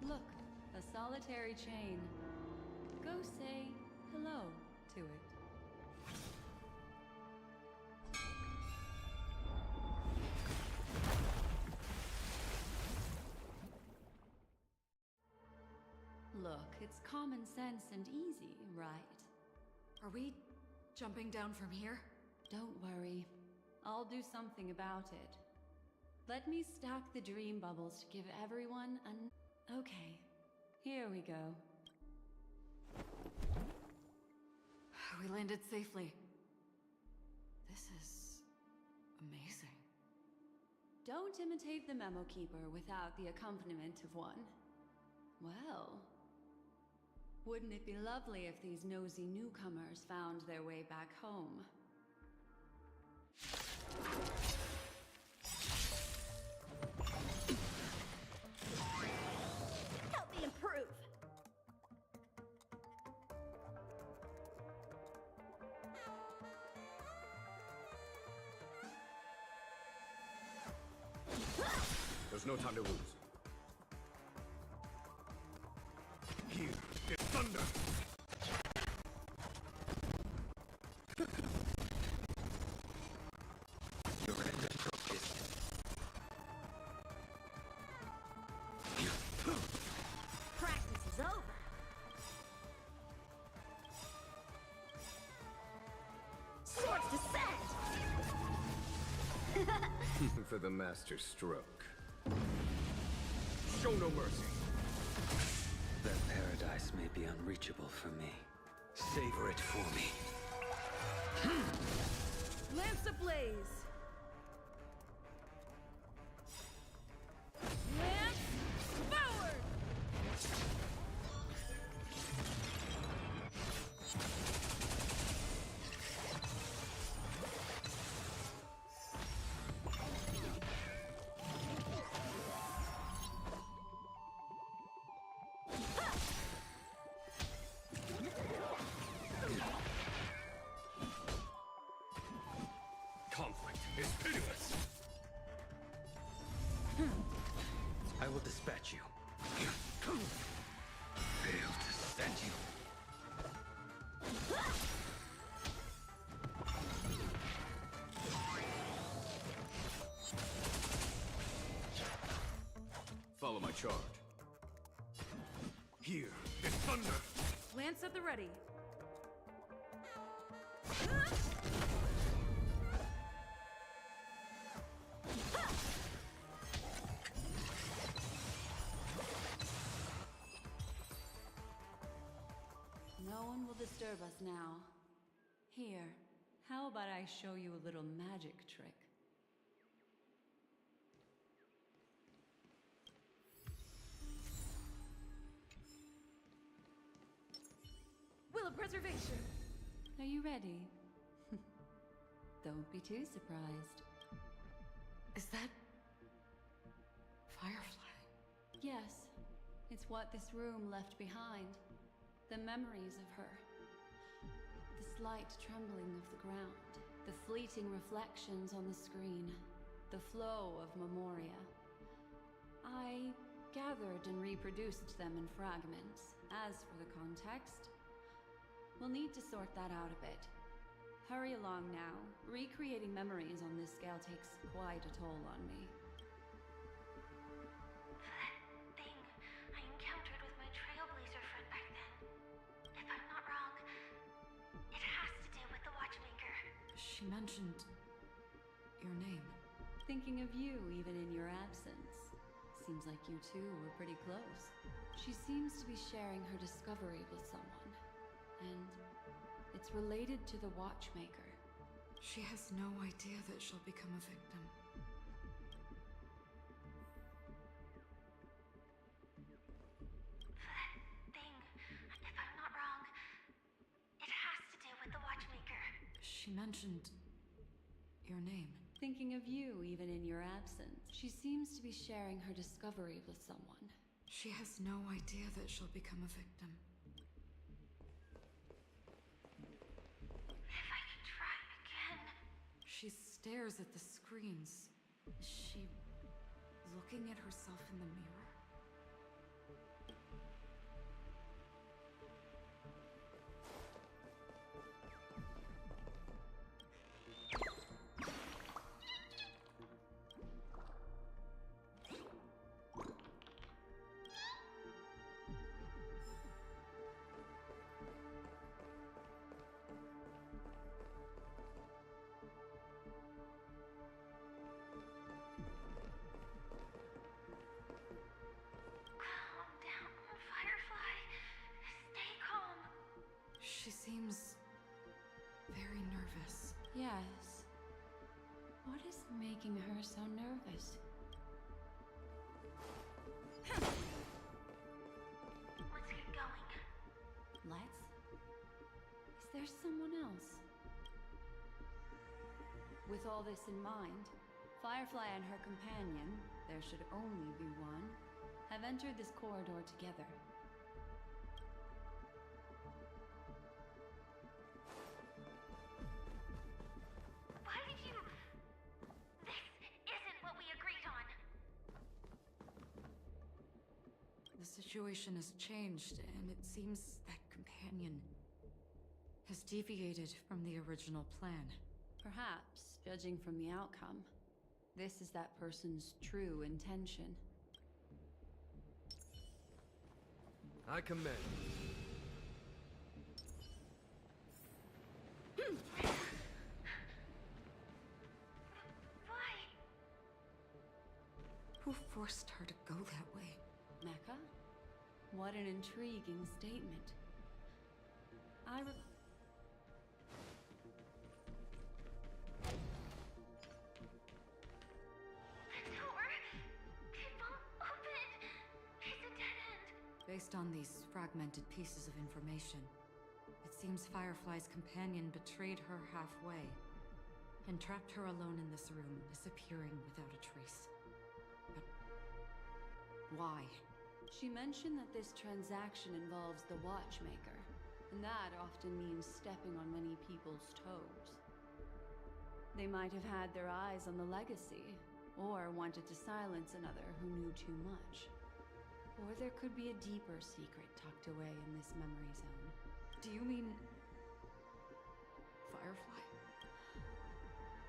Look, a solitary chain. Go say hello to it. Look, it's common sense and easy, right? Are we jumping down from here? Don't worry. I'll do something about it. Let me stack the dream bubbles to give everyone an... Okay, here we go. We landed safely. This is amazing. Don't imitate the memo keeper without the accompaniment of one. Well, wouldn't it be lovely if these nosy newcomers found their way back home? Help me improve! There's no time to lose. Here is thunder! Your end of focus. For the master stroke. Show no mercy. That paradise may be unreachable for me. Savor it for me. Lance ablaze! Lance forward! Conflict is pitiless. I will dispatch you. Fail to set you. Follow my charge. Here is thunder. Lance at the ready. No one will disturb us now. Here, how about I show you a little magic trick? Will of preservation! Are you ready? Don't be too surprised. Is that... Firefly? Yes, it's what this room left behind. The memories of her. The slight trembling of the ground. The fleeting reflections on the screen. The flow of memoria. I gathered and reproduced them in fragments. As for the context, we'll need to sort that out a bit. Hurry along now. Recreating memories on this scale takes quite a toll on me. That thing I encountered with my Trailblazer friend back then. If I'm not wrong, it has to do with the Watchmaker. She mentioned... your name. Thinking of you even in your absence. Seems like you two were pretty close. She seems to be sharing her discovery with someone. And it's related to the Watchmaker. She has no idea that she'll become a victim. That thing, if I'm not wrong, it has to do with the Watchmaker. She mentioned... your name. Thinking of you even in your absence. She seems to be sharing her discovery with someone. She has no idea that she'll become a victim. If I could try again. She stares at the screens. Is she looking at herself in the mirror? Calm down, Firefly. Stay calm. She seems very nervous. Yes. What is making her so nervous? Let's get going. Let's? Is there someone else? With all this in mind, Firefly and her companion, there should only be one, have entered this corridor together. Why did you... This isn't what we agreed on. The situation has changed, and it seems that companion has deviated from the original plan. Perhaps, judging from the outcome, this is that person's true intention. I commend. Why? Who forced her to go that way? Mecca? What an intriguing statement. Based on these fragmented pieces of information, it seems Firefly's companion betrayed her halfway and trapped her alone in this room, disappearing without a trace. But why? She mentioned that this transaction involves the Watchmaker, and that often means stepping on many people's toes. They might have had their eyes on the legacy, or wanted to silence another who knew too much. Or there could be a deeper secret tucked away in this memory zone. Do you mean... Firefly?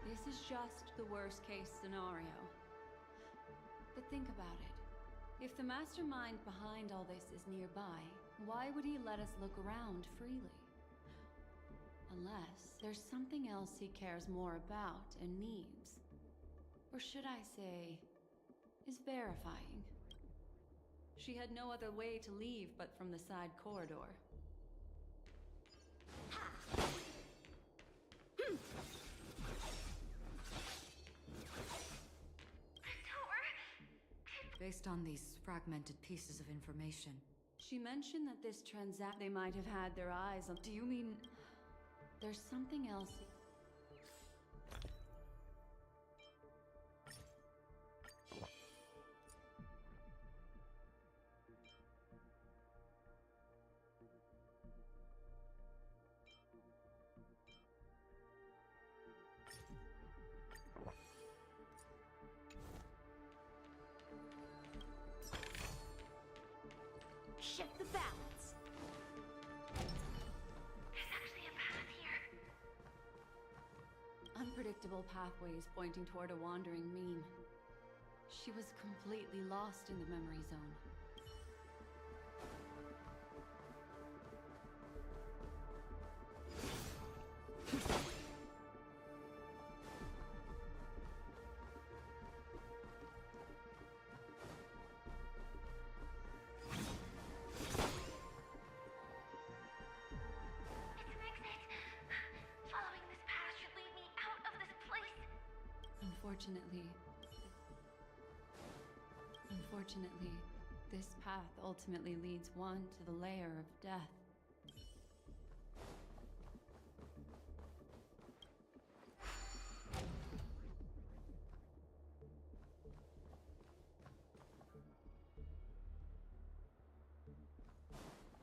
This is just the worst-case scenario. But think about it. If the mastermind behind all this is nearby, why would he let us look around freely? Unless there's something else he cares more about and needs. Or should I say, is verifying. She had no other way to leave but from the side corridor. Based on these fragmented pieces of information. She mentioned that this they might have had their eyes on. Do you mean... There's something else. Shift the balance. There's actually a path here. Unpredictable pathways pointing toward a wandering meme. She was completely lost in the memory zone. Unfortunately, this path ultimately leads one to the lair of death.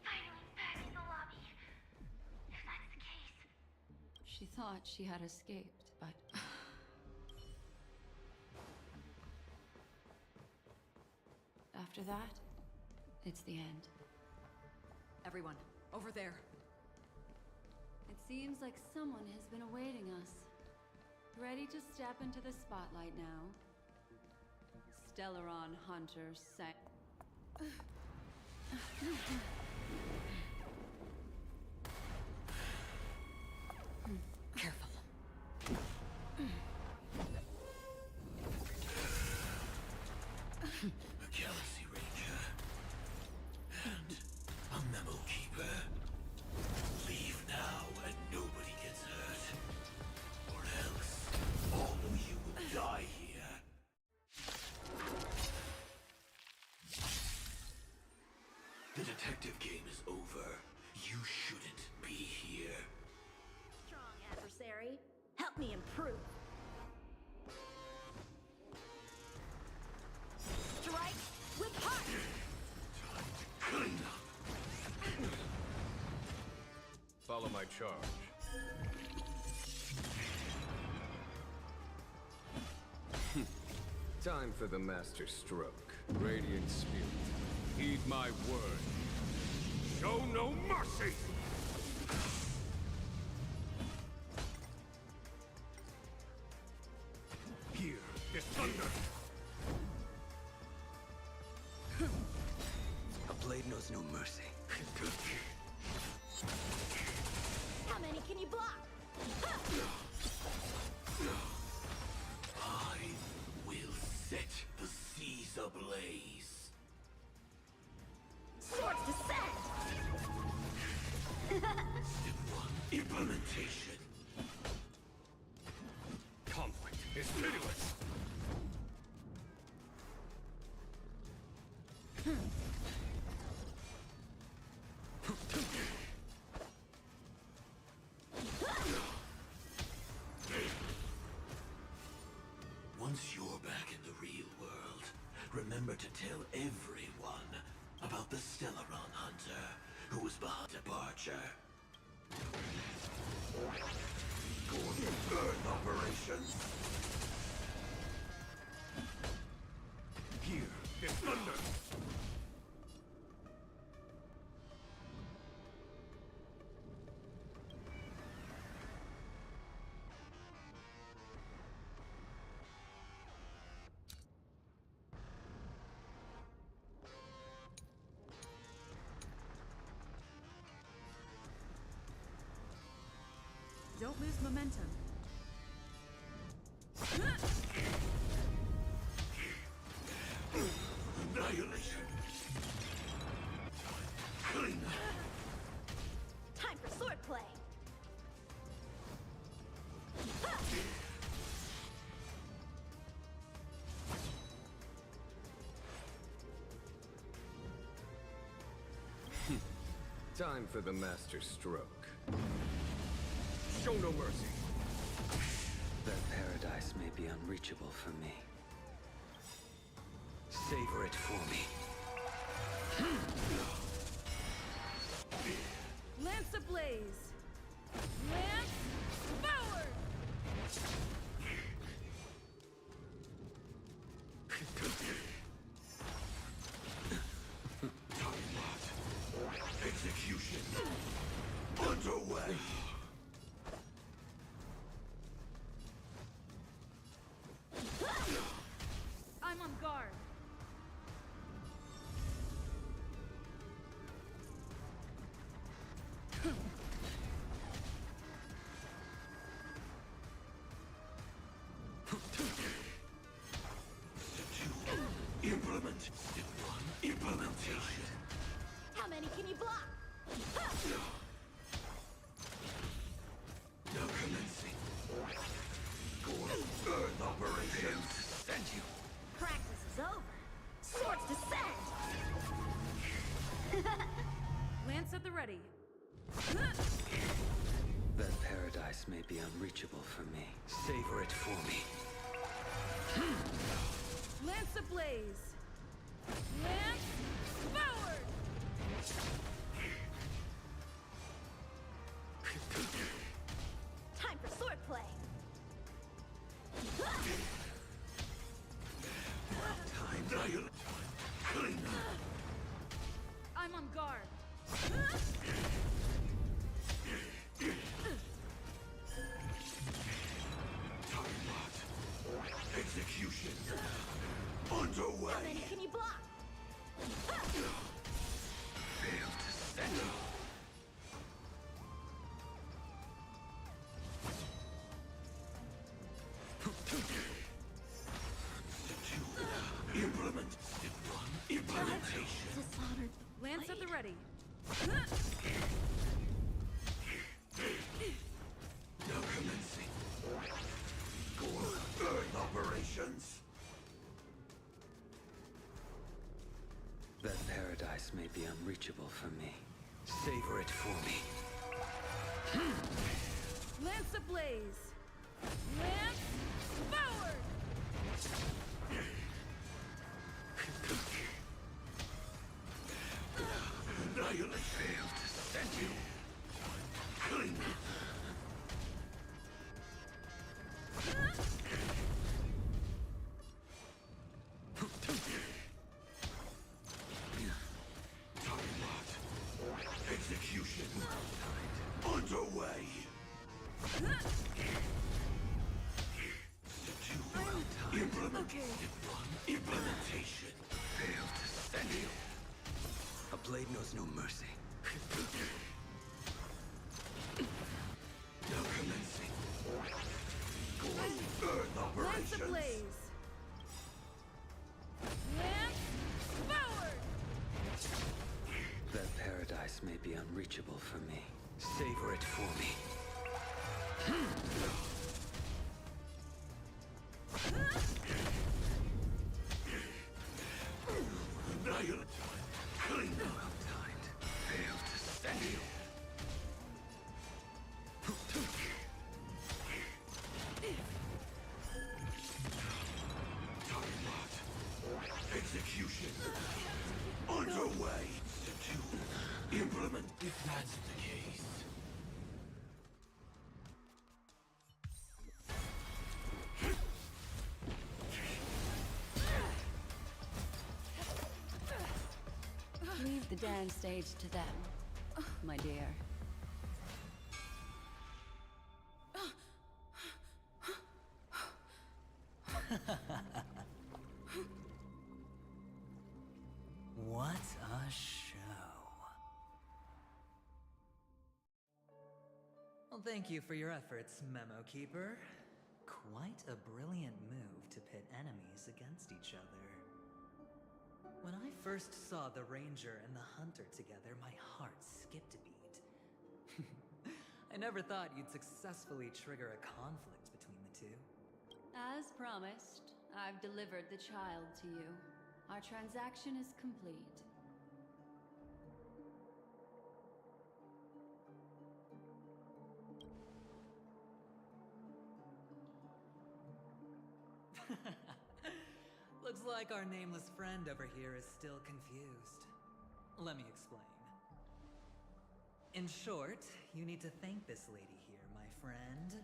Finally back in the lobby. If that's the case. She thought she had escaped, but... After that, it's the end. Everyone, over there. It seems like someone has been awaiting us. Ready to step into the spotlight now. Stellaron Hunter Sang. Careful. A Galaxy Ranger. And a Memo Keeper. Leave now and nobody gets hurt. Or else, all of you will die here. The detective game is over. You shouldn't be here. Strong adversary. Help me improve. Strike with heart! Time to clean up. Follow my charge. Time for the master stroke. Radiant spirit. Heed my word. Show no mercy! Here is thunder! A blade knows no mercy. How many can you block? I will set the season. is pitiless. Once you're back in the real world, remember to tell everyone about the Stellaron Hunter who was behind departure. Gordon Earth operations. Here is thunder. Don't lose momentum. Annihilation. Clean. Time for swordplay. Time for the master stroke. Show no mercy. That paradise may be unreachable for me. Savor it for me. Lance ablaze! Lance forward! Execution underway. I'm on guard. Implement. Step 1. Implementation. How many can you block? Now commencing. Gordon Earth operations. Send you. Practice is over. Swords descend! Lance at the ready. That paradise may be unreachable for me. Savor it for me. Lance ablaze! Lance forward! Time for swordplay. Time. Clean. I'm on guard. Execution underway. How many can you block? Fail to settle. Implement. Step 1. Implementation. Dishonored. Lance at the ready. Now commencing. Gordon Earth operations. That paradise may be unreachable for me. Savor it for me. Lance ablaze! Lance forward! Annihilate. Fail to send you. Clean. Execution underway. Implement. Step 1. Implementation. Fail to send you. A blade knows no mercy. Now commencing. Gordon Earth Lance operations. ablaze! Lance forward! That paradise may be unreachable for me. Savor it for me. the dance stage to them, my dear. What a show. Well, thank you for your efforts, Memo Keeper. Quite a brilliant move to pit enemies against each other. When I first saw the Ranger and the Hunter together, my heart skipped a beat. I never thought you'd successfully trigger a conflict between the two. As promised, I've delivered the child to you. Our transaction is complete. Looks like our nameless friend over here is still confused. Let me explain. In short, you need to thank this lady here, my friend.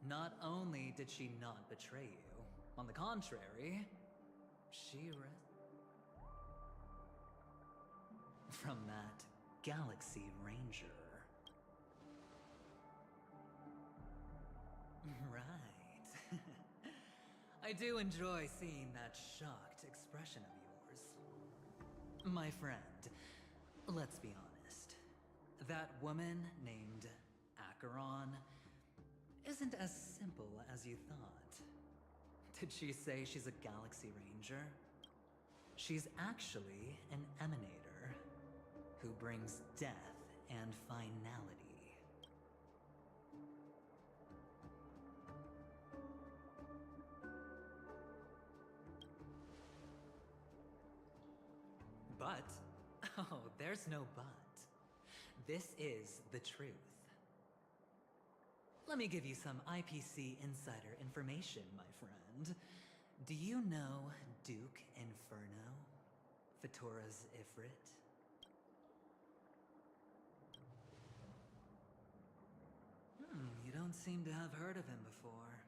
Not only did she not betray you, on the contrary, she from that Galaxy Ranger. Right. I do enjoy seeing that shocked expression of yours. My friend, let's be honest. That woman named Acheron isn't as simple as you thought. Did she say she's a Galaxy Ranger? She's actually an Emanator who brings death and finality. But, oh, there's no but. This is the truth. Let me give you some IPC insider information, my friend. Do you know Duke Inferno? Fatora's Ifrit? You don't seem to have heard of him before.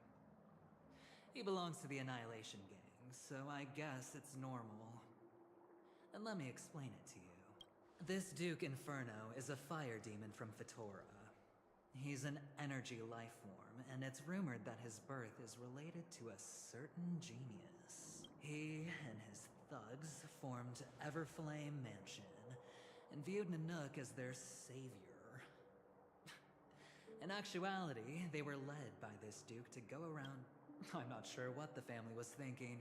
He belongs to the Annihilation Gang, so I guess it's normal. And let me explain it to you. This Duke Inferno is a fire demon from Fatora. He's an energy life form, and it's rumored that his birth is related to a certain genius. He and his thugs formed Everflame Mansion, and viewed Nanook as their savior. In actuality, they were led by this Duke to go around... I'm not sure what the family was thinking.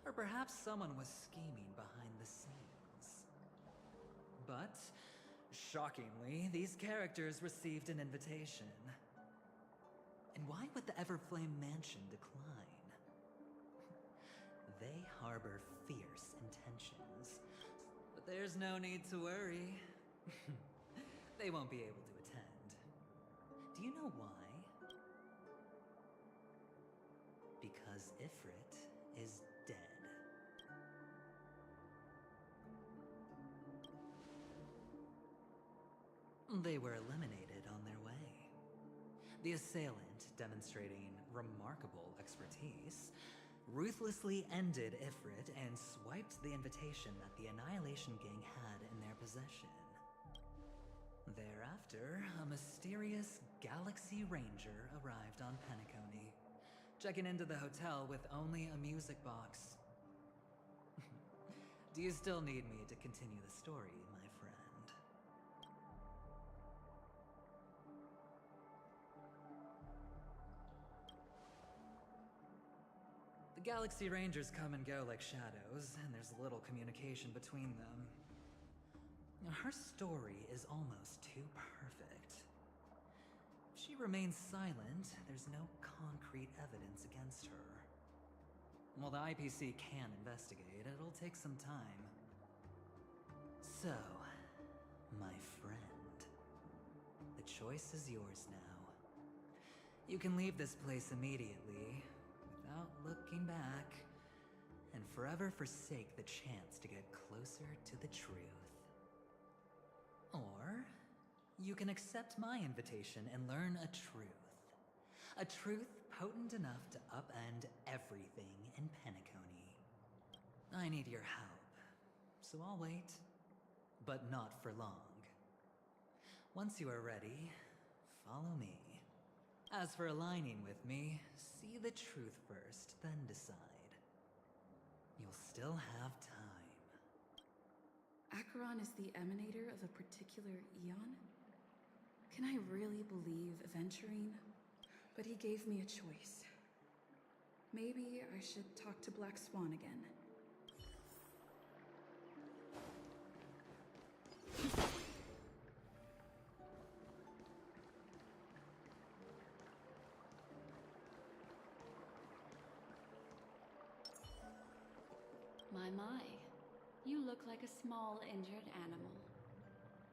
Or perhaps someone was scheming behind the scenes. But, shockingly, these characters received an invitation. And why would the Everflame Mansion decline? They harbor fierce intentions. But there's no need to worry. They won't be able to attend. Do you know why? Because Ifrit is dead. They were eliminated on their way. The assailant, demonstrating remarkable expertise, ruthlessly ended Ifrit and swiped the invitation that the Annihilation Gang had in their possession. Thereafter, a mysterious Galaxy Ranger arrived on Penacony, checking into the hotel with only a music box. Do you still need me to continue the story, my friend? The Galaxy Rangers come and go like shadows, and there's little communication between them. Her story is almost too perfect. If she remains silent, there's no concrete evidence against her. While the IPC can investigate, it'll take some time. So, my friend, the choice is yours now. You can leave this place immediately, without looking back, and forever forsake the chance to get closer to the truth. Or, you can accept my invitation and learn a truth. A truth potent enough to upend everything in Penacony. I need your help, so I'll wait. but not for long. Once you are ready, follow me. As for aligning with me, see the truth first, then decide. You'll still have time. Acheron is the emanator of a particular eon? Can I really believe Aventurine? But he gave me a choice. Maybe I should talk to Black Swan again. My. You look like a small, injured animal.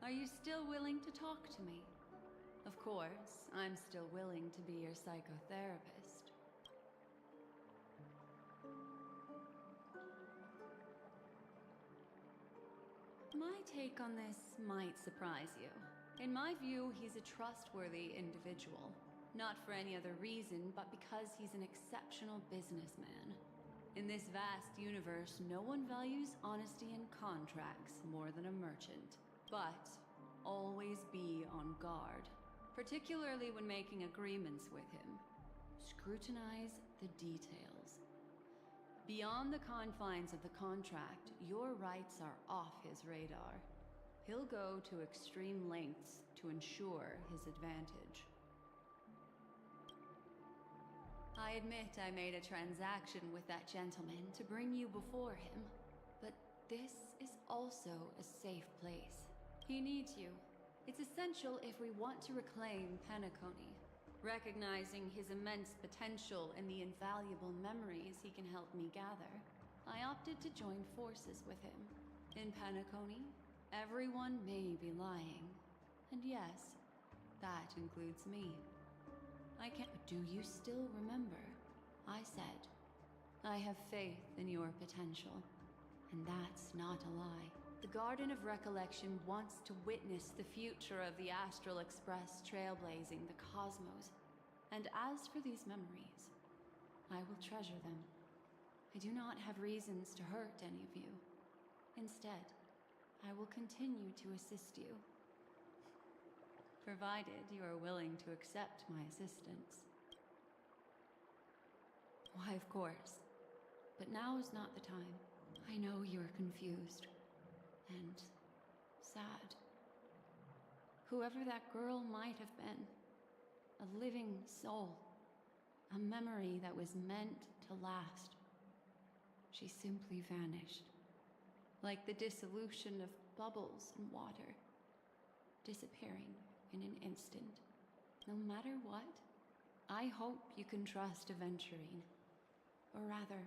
Are you still willing to talk to me? Of course, I'm still willing to be your psychotherapist. My take on this might surprise you. In my view, he's a trustworthy individual. Not for any other reason, but because he's an exceptional businessman. In this vast universe, no one values honesty in contracts more than a merchant. But always be on guard, particularly when making agreements with him. Scrutinize the details. Beyond the confines of the contract, your rights are off his radar. He'll go to extreme lengths to ensure his advantage. I admit I made a transaction with that gentleman to bring you before him, but this is also a safe place. He needs you. It's essential if we want to reclaim Penacony. Recognizing his immense potential and the invaluable memories he can help me gather, I opted to join forces with him. In Penacony, everyone may be lying. And yes, that includes me. I can't. Do you still remember? I said, I have faith in your potential. And that's not a lie. The Garden of Recollection wants to witness the future of the Astral Express trailblazing the cosmos. And as for these memories, I will treasure them. I do not have reasons to hurt any of you. Instead, I will continue to assist you. Provided you are willing to accept my assistance. Why, of course. But now is not the time. I know you are confused. And sad. Whoever that girl might have been. A living soul. A memory that was meant to last. She simply vanished. Like the dissolution of bubbles in water. Disappearing in an instant. No matter what, I hope you can trust Aventurine. Or rather,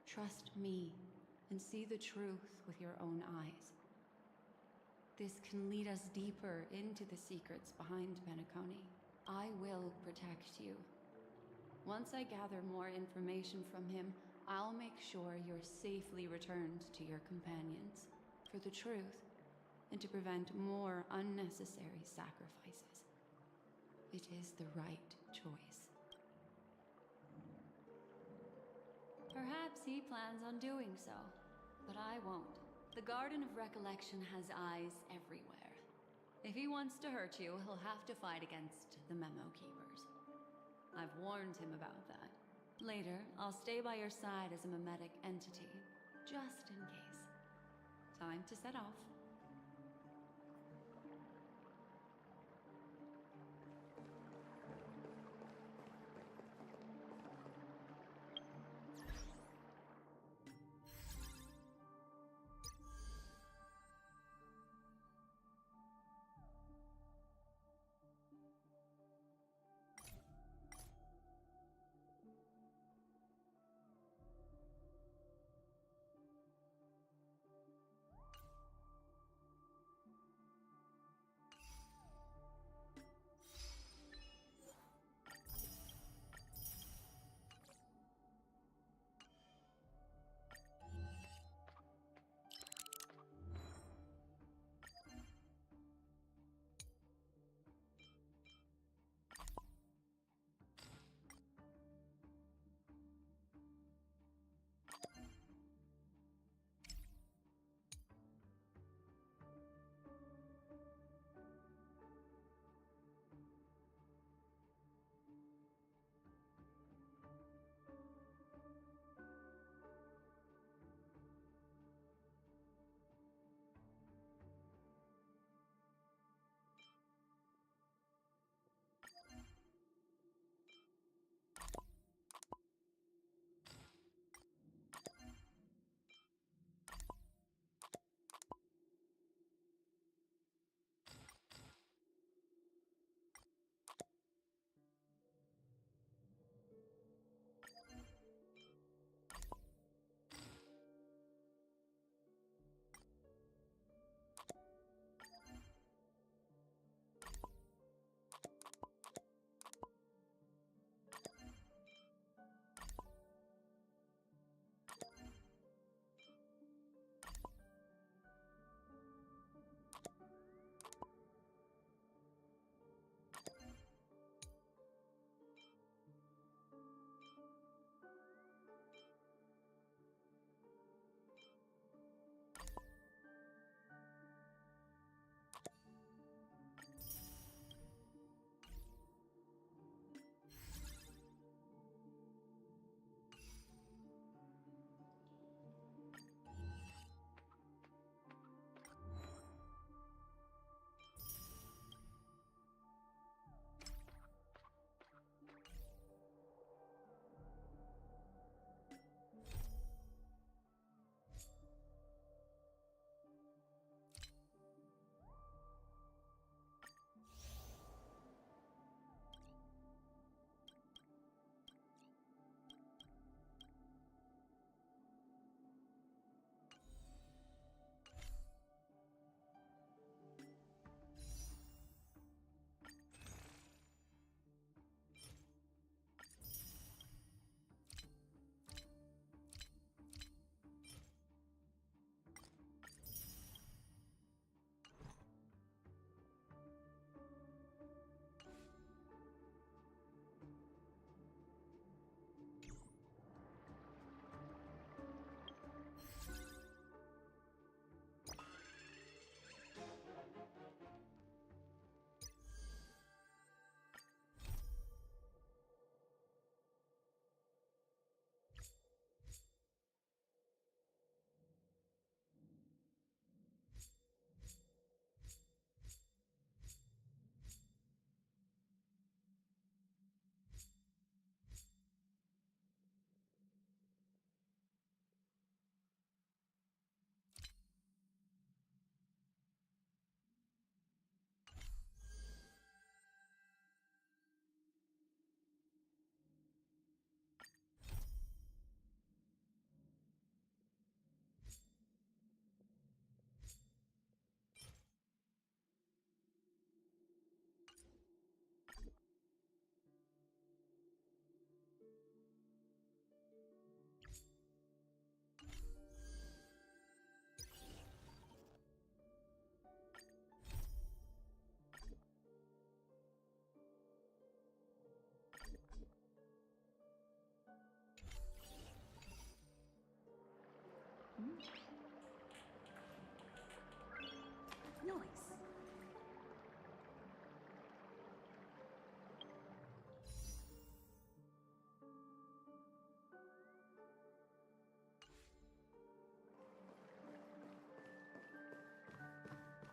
trust me and see the truth with your own eyes. This can lead us deeper into the secrets behind Penacony. I will protect you. Once I gather more information from him, I'll make sure you're safely returned to your companions for the truth and to prevent more unnecessary sacrifices. It is the right choice. Perhaps he plans on doing so, but I won't. The Garden of Recollection has eyes everywhere. If he wants to hurt you, he'll have to fight against the Memo Keepers. I've warned him about that. Later, I'll stay by your side as a memetic entity, just in case. Time to set off.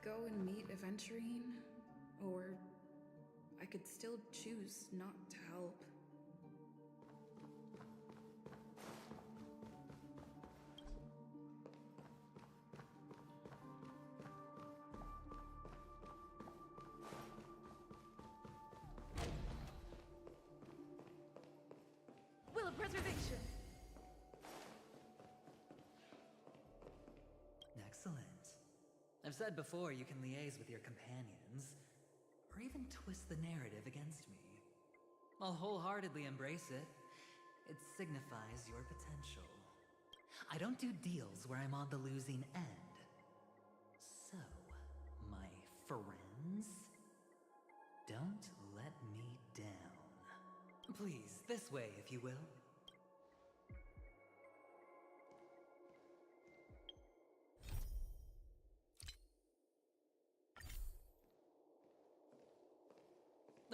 go and meet Aventurine, or I could still choose not to help. Will of preservation! Excellent. I've said before you can liaise with your companions, or even twist the narrative against me. I'll wholeheartedly embrace it. It signifies your potential. I don't do deals where I'm on the losing end. So, my friends, don't let me down. Please, this way, if you will.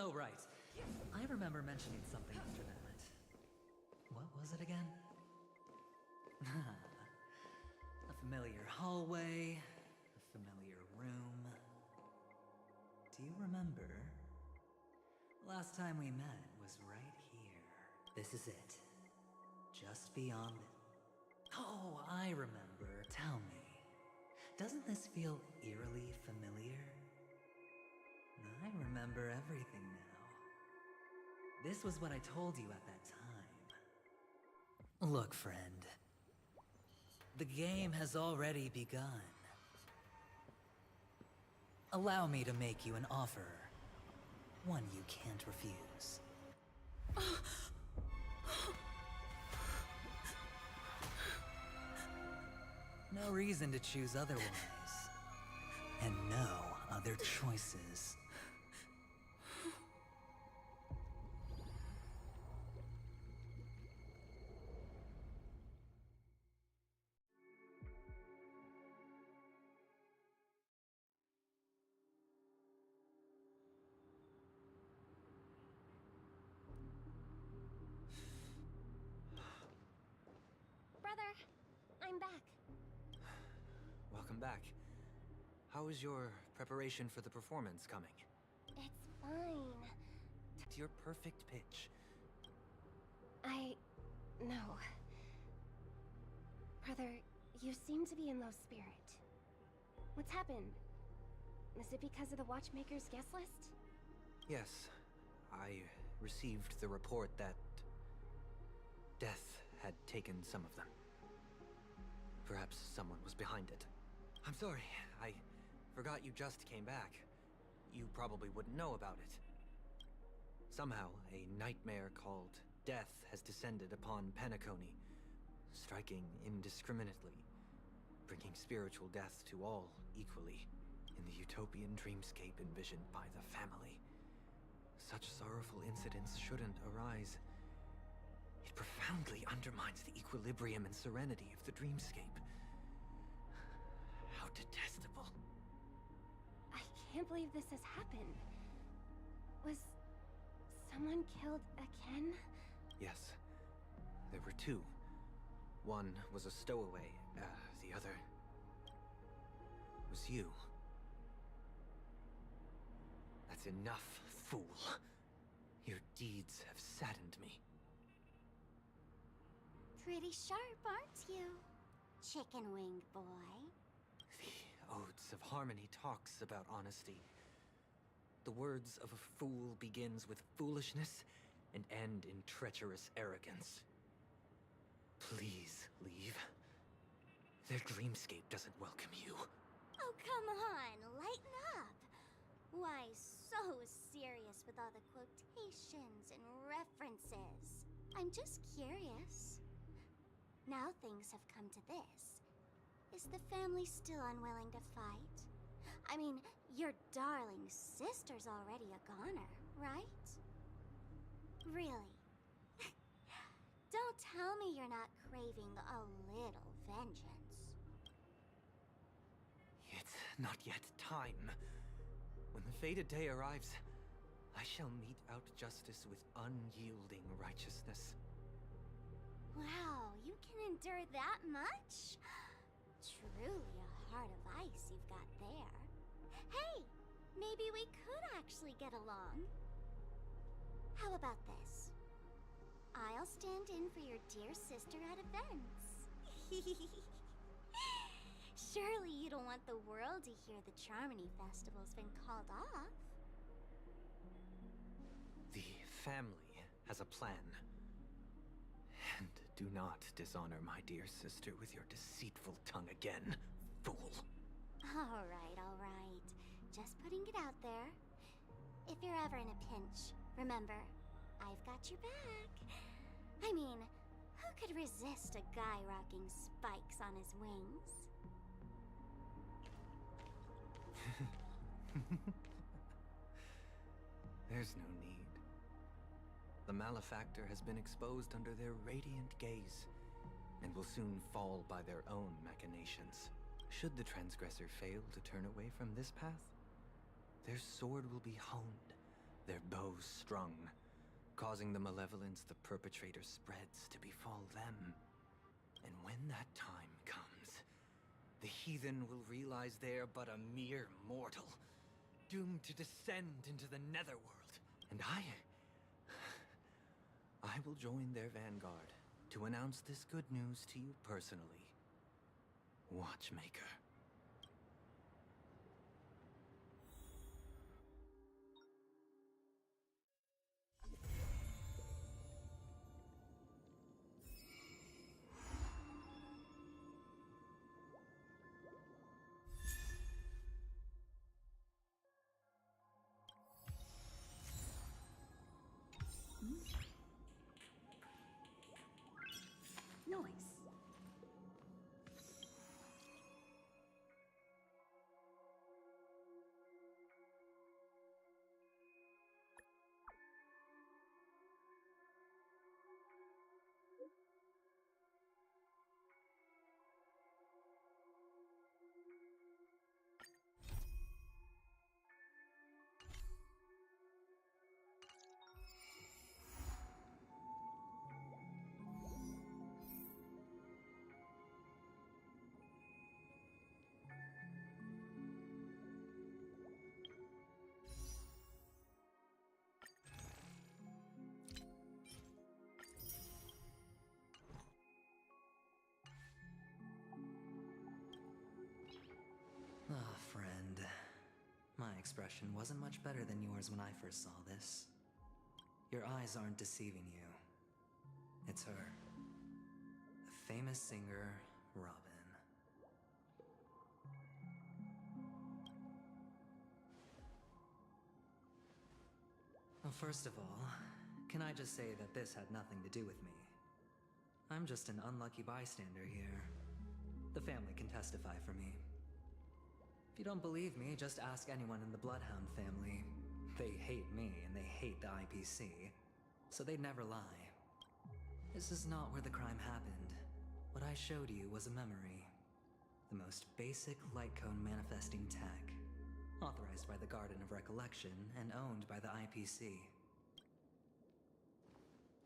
Oh, right. I remember mentioning something after that. What was it again? A familiar hallway, a familiar room. Do you remember? Last time we met was right here. This is it. Just beyond it. Oh, I remember. Tell me, doesn't this feel eerily familiar? I remember everything now. This was what I told you at that time. Look, friend. The game has already begun. Allow me to make you an offer. One you can't refuse. No reason to choose otherwise. And no other choices. Brother, I'm back. Welcome back. How is your preparation for the performance coming? It's fine. It's your perfect pitch. No. Brother, you seem to be in low spirit. What's happened? Is it because of the Watchmaker's guest list? Yes, I received the report that death had taken some of them. Perhaps someone was behind it. I'm sorry, I forgot you just came back. You probably wouldn't know about it. Somehow, a nightmare called death has descended upon Penacony, striking indiscriminately, bringing spiritual death to all equally in the utopian dreamscape envisioned by the family. Such sorrowful incidents shouldn't arise. It profoundly undermines the equilibrium and serenity of the dreamscape. How detestable. I can't believe this has happened. Was someone killed again? Yes. There were two. One was a stowaway, the other was you. That's enough, fool. Your deeds have saddened me. Pretty sharp, aren't you, chicken-winged boy? The Odes of Harmony talks about honesty. The words of a fool begins with foolishness and end in treacherous arrogance. Please leave. Their dreamscape doesn't welcome you. Oh, come on, lighten up. Why so serious with all the quotations and references? I'm just curious. Now things have come to this. Is the family still unwilling to fight? I mean, your darling sister's already a goner, right? Really? Don't tell me you're not craving a little vengeance. It's not yet time. When the fated day arrives, I shall mete out justice with unyielding righteousness. Wow, you can endure that much? Truly a heart of ice you've got there. Hey, maybe we could actually get along. How about this? I'll stand in for your dear sister at events. Surely you don't want the world to hear the Charmony Festival's been called off. The family has a plan. And do not dishonor my dear sister with your deceitful tongue again, fool. All right. Just putting it out there. If you're ever in a pinch, remember, I've got your back. I mean, who could resist a guy rocking spikes on his wings? There's no need. The malefactor has been exposed under their radiant gaze, and will soon fall by their own machinations. Should the transgressor fail to turn away from this path, their sword will be honed, their bow strung, causing the malevolence the perpetrator spreads to befall them. And when that time comes, the heathen will realize they are but a mere mortal, doomed to descend into the netherworld. And I will join their vanguard to announce this good news to you personally, Watchmaker. Noise. Ah, friend. My expression wasn't much better than yours when I first saw this. Your eyes aren't deceiving you. It's her. The famous singer, Robin. Well, first of all, can I just say that this had nothing to do with me? I'm just an unlucky bystander here. The family can testify for me. If you don't believe me, just ask anyone in the Bloodhound family. They hate me and they hate the IPC, so they'd never lie. This is not where the crime happened. What I showed you was a memory. The most basic light cone manifesting tech, authorized by the Garden of Recollection and owned by the IPC.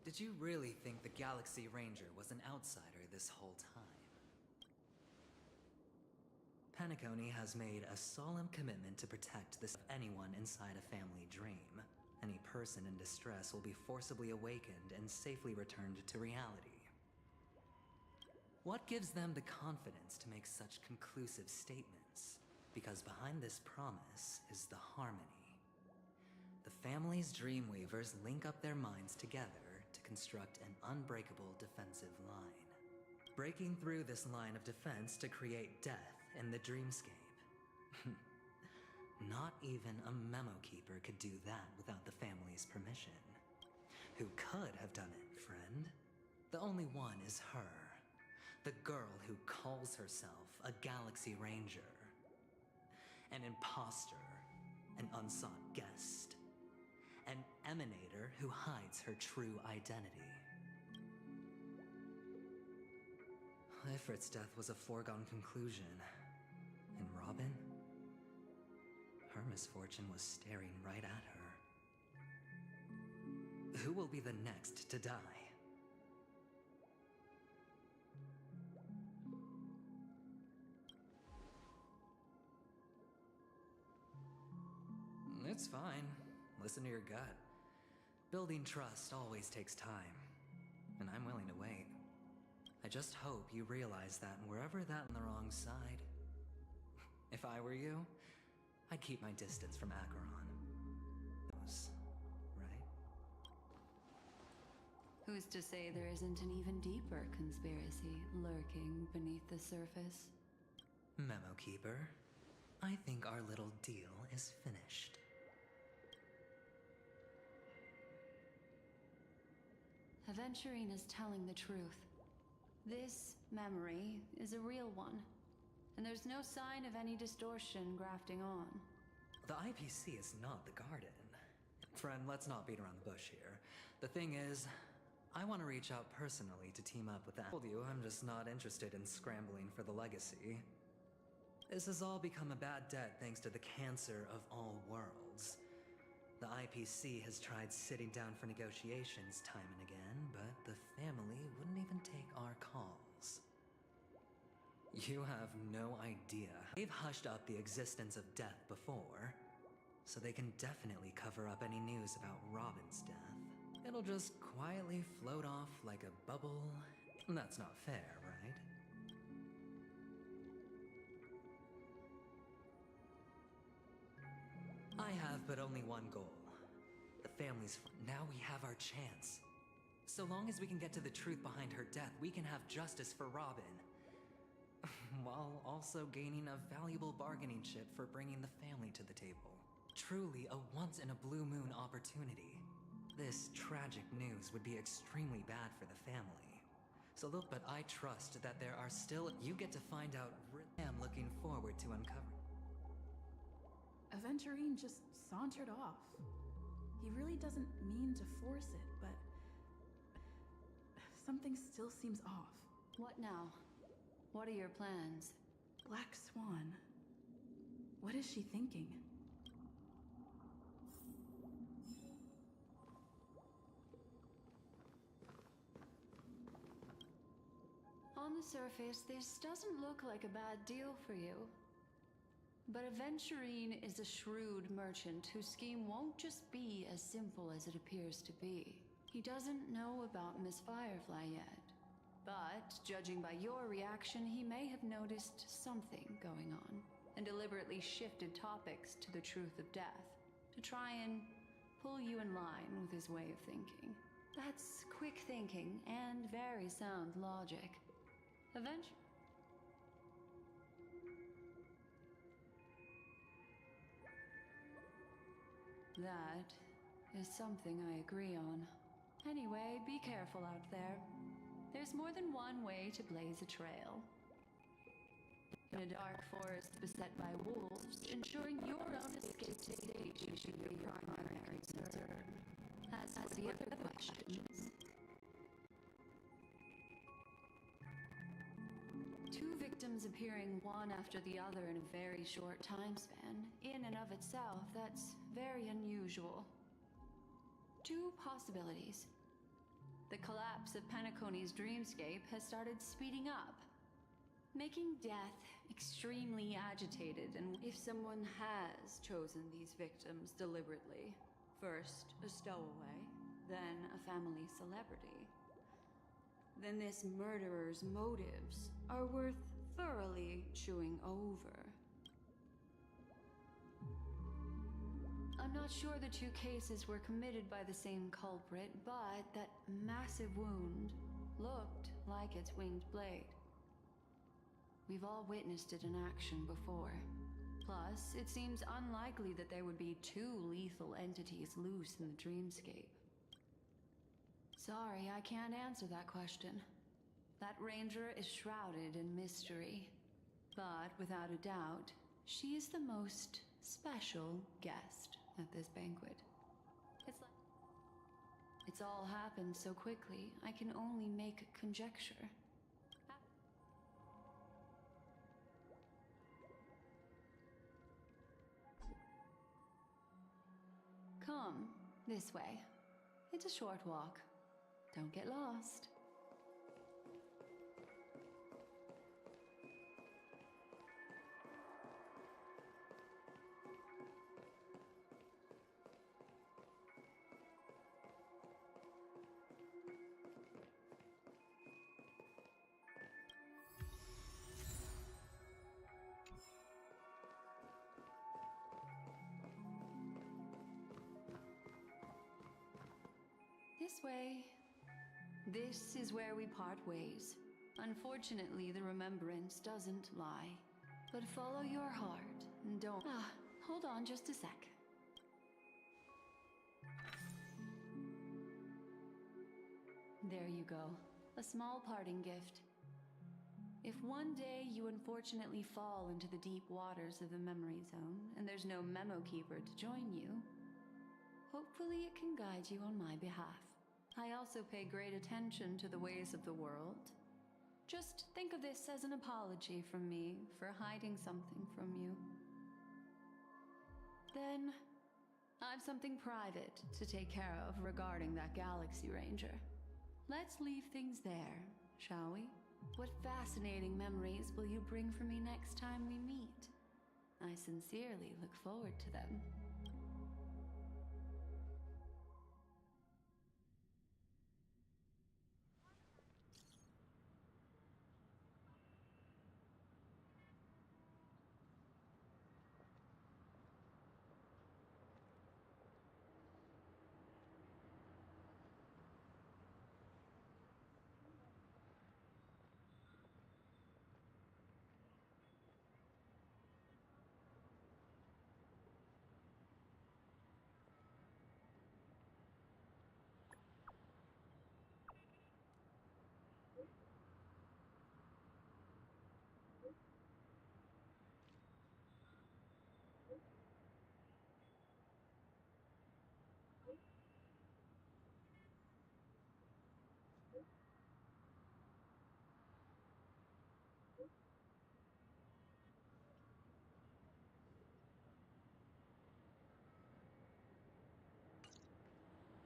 Did you really think the Galaxy Ranger was an outsider this whole time? Penacony has made a solemn commitment to protect this of anyone inside a family dream. Any person in distress will be forcibly awakened and safely returned to reality. What gives them the confidence to make such conclusive statements? Because behind this promise is the harmony. The family's Dreamweavers link up their minds together to construct an unbreakable defensive line. Breaking through this line of defense to create death in the dreamscape. Not even a memo keeper could do that without the family's permission. Who could have done it, friend? The only one is her. The girl who calls herself a Galaxy Ranger. An imposter, an unsought guest. An emanator who hides her true identity. Ifrit's death was a foregone conclusion. And Robin? Her misfortune was staring right at her. Who will be the next to die? It's fine. Listen to your gut. Building trust always takes time, and I'm willing to wait. I just hope you realize that wherever that on the wrong side. If I were you, I'd keep my distance from Acheron. Right? Who's to say there isn't an even deeper conspiracy lurking beneath the surface? Memo Keeper, I think our little deal is finished. Aventurine is telling the truth. This memory is a real one, and there's no sign of any distortion grafting on. The IPC is not the Garden. Friend, let's not beat around the bush here. The thing is, I want to reach out personally to team up with the— I told you, I'm just not interested in scrambling for the legacy. This has all become a bad debt thanks to the cancer of all worlds. The IPC has tried sitting down for negotiations time and again, but the family wouldn't even take our calls. You have no idea. They've hushed up the existence of death before, so they can definitely cover up any news about Robin's death. It'll just quietly float off like a bubble. That's not fair, right? I have but only one goal. The family's— Now we have our chance. So long as we can get to the truth behind her death, we can have justice for Robin. While also gaining a valuable bargaining chip for bringing the family to the table. Truly a once-in-a-blue-moon opportunity. This tragic news would be extremely bad for the family. So look, but I trust that there are still— You get to find out— I'm looking forward to uncovering. Aventurine just sauntered off. He really doesn't mean to force it, but something still seems off. What now? What are your plans? Black Swan. What is she thinking? On the surface, this doesn't look like a bad deal for you. But Aventurine is a shrewd merchant whose scheme won't just be as simple as it appears to be. He doesn't know about Miss Firefly yet. But, judging by your reaction, he may have noticed something going on, and deliberately shifted topics to the truth of death, to try and pull you in line with his way of thinking. That's quick thinking and very sound logic. That is something I agree on. Anyway, be careful out there. There's more than one way to blaze a trail. In a dark forest beset by wolves, ensuring your own escape to safety should be your primary concern. As for the other questions, two victims appearing one after the other in a very short time span, in and of itself, that's very unusual. Two possibilities. The collapse of Penacony's dreamscape has started speeding up, making death extremely agitated, and if someone has chosen these victims deliberately, first a stowaway, then a family celebrity, then this murderer's motives are worth thoroughly chewing over. I'm not sure the two cases were committed by the same culprit, but that massive wound looked like its winged blade. We've all witnessed it in action before. Plus, it seems unlikely that there would be two lethal entities loose in the dreamscape. Sorry, I can't answer that question. That ranger is shrouded in mystery. But without a doubt, she is the most special guest at this banquet. It's all happened so quickly, I can only make conjecture. Come, this way. It's a short walk. Don't get lost. This way. This is where we part ways. Unfortunately, the remembrance doesn't lie. But follow your heart and don't. Hold on just a sec. There you go. A small parting gift. If one day you unfortunately fall into the deep waters of the memory zone and there's no memo keeper to join you, hopefully it can guide you on my behalf. I also pay great attention to the ways of the world. Just think of this as an apology from me for hiding something from you. Then, I've something private to take care of regarding that Galaxy Ranger. Let's leave things there, shall we? What fascinating memories will you bring for me next time we meet? I sincerely look forward to them.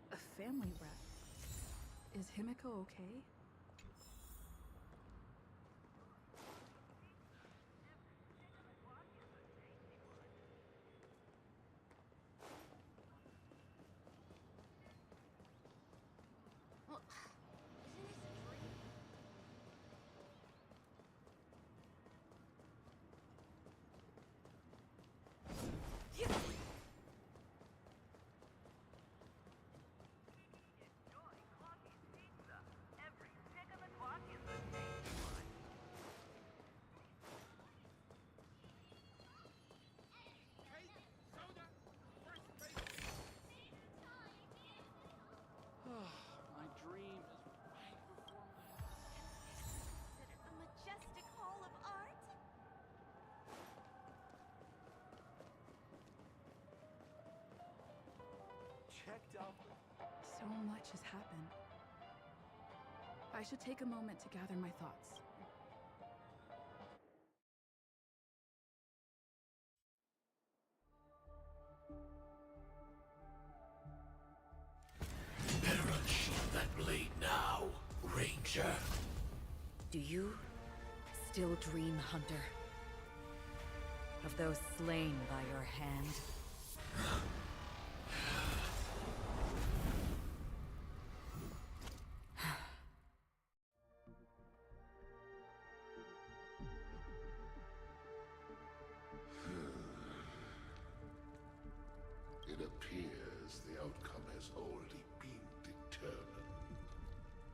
A family rep. Is Himiko okay? Well, isn't this a dream? My dream is right before my eyes. Is it a majestic hall of art? Checked out. So much has happened. I should take a moment to gather my thoughts. Better unsheath that blade now, Ranger. Do you still dream, Hunter? Of those slain by your hand? It appears the outcome has already been determined.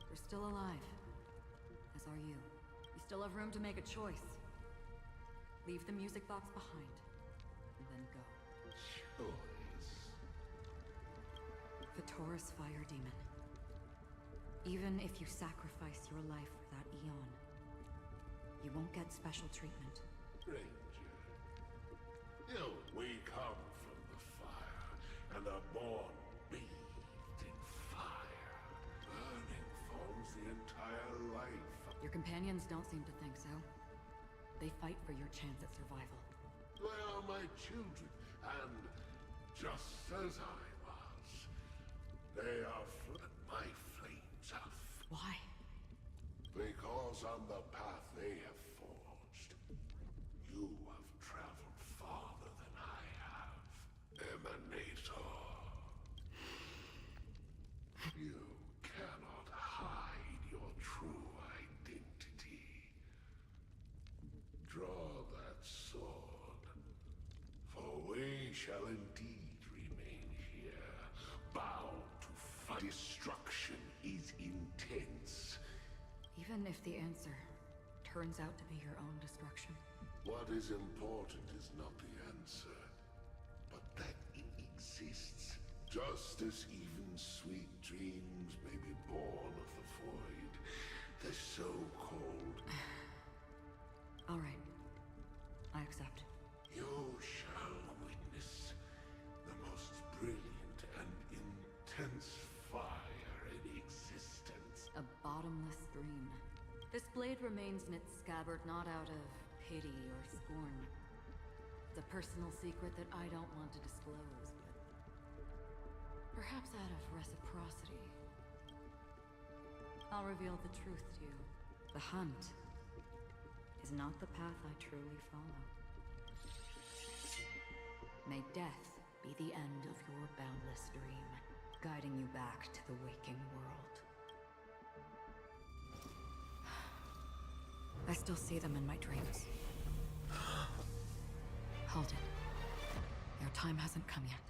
You're still alive. As are you. You still have room to make a choice. Leave the music box behind. And then go. Choice? The Taurus Fire Demon. Even if you sacrifice your life for that Eon, you won't get special treatment. Ranger, we come from the fire, and are born bathed in fire. Burning forms the entire life. Your companions don't seem to think so. They fight for your chance at survival. They are my children, and just as I was, they are my flames are. Why? Because on the path they have forged, you have traveled farther than I have. Emanator. You cannot hide your true identity. Draw that sword, for we shall indeed remain here, bound to fight destruction. Even if the answer turns out to be your own destruction. What is important is not the answer, but that it exists. Just as even sweet dreams may be born of the void, the so-called... All right. I accept. You shall witness the most brilliant and intense fire in existence. A bottomless dream. This blade remains in its scabbard not out of pity or scorn. It's a personal secret that I don't want to disclose, but perhaps out of reciprocity. I'll reveal the truth to you. The hunt is not the path I truly follow. May death be the end of your boundless dream, guiding you back to the waking world. I still see them in my dreams. Hold it. Your time hasn't come yet.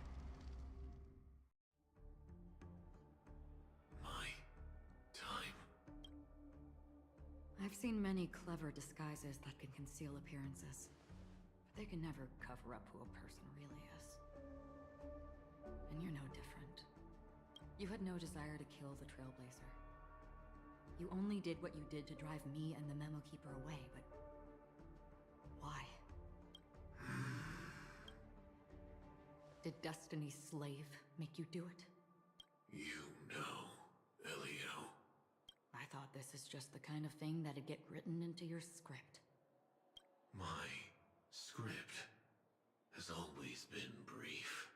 My time? I've seen many clever disguises that can conceal appearances, but they can never cover up who a person really is. And you're no different. You had no desire to kill the Trailblazer. You only did what you did to drive me and the Memo Keeper away, but why? Did Destiny's slave make you do it? You know, Elio. I thought this is just the kind of thing that'd get written into your script. My script has always been brief.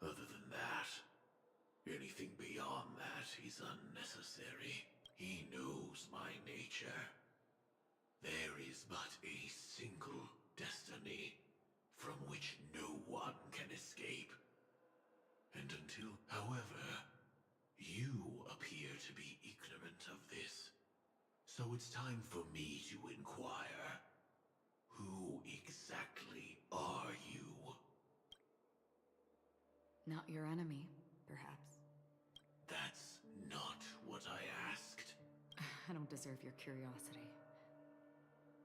Other than that, anything beyond that is unnecessary. He knows my nature. There is but a single destiny from which no one can escape. And until, however, you appear to be ignorant of this. So it's time for me to inquire. Who exactly are you? Not your enemy, perhaps. That's not what I asked. I don't deserve your curiosity.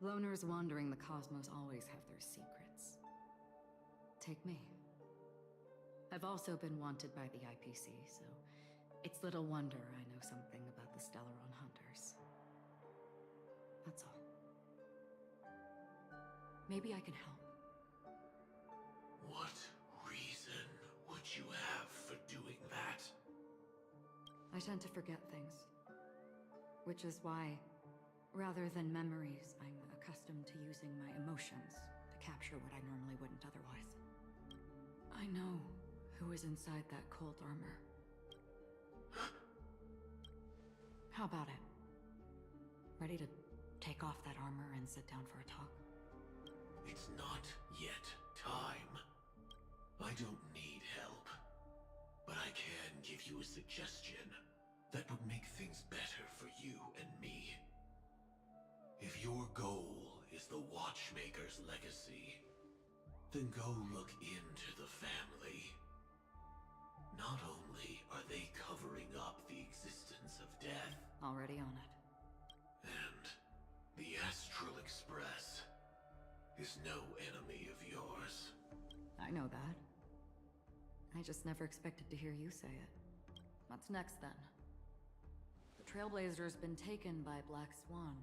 Loners wandering the cosmos always have their secrets. Take me. I've also been wanted by the IPC, so it's little wonder I know something about the Stellaron Hunters. That's all. Maybe I can help. What reason would you have for doing that? I tend to forget things. Which is why, rather than memories, I'm accustomed to using my emotions to capture what I normally wouldn't otherwise. I know who is inside that cold armor. How about it? Ready to take off that armor and sit down for a talk? It's not yet time. I don't need help, but I can give you a suggestion that would make things better for you and me. If your goal is the Watchmaker's legacy, then go look into the family. Not only are they covering up the existence of death... Already on it. And the Astral Express is no enemy of yours. I know that. I just never expected to hear you say it. What's next, then? The Trailblazer's been taken by Black Swan.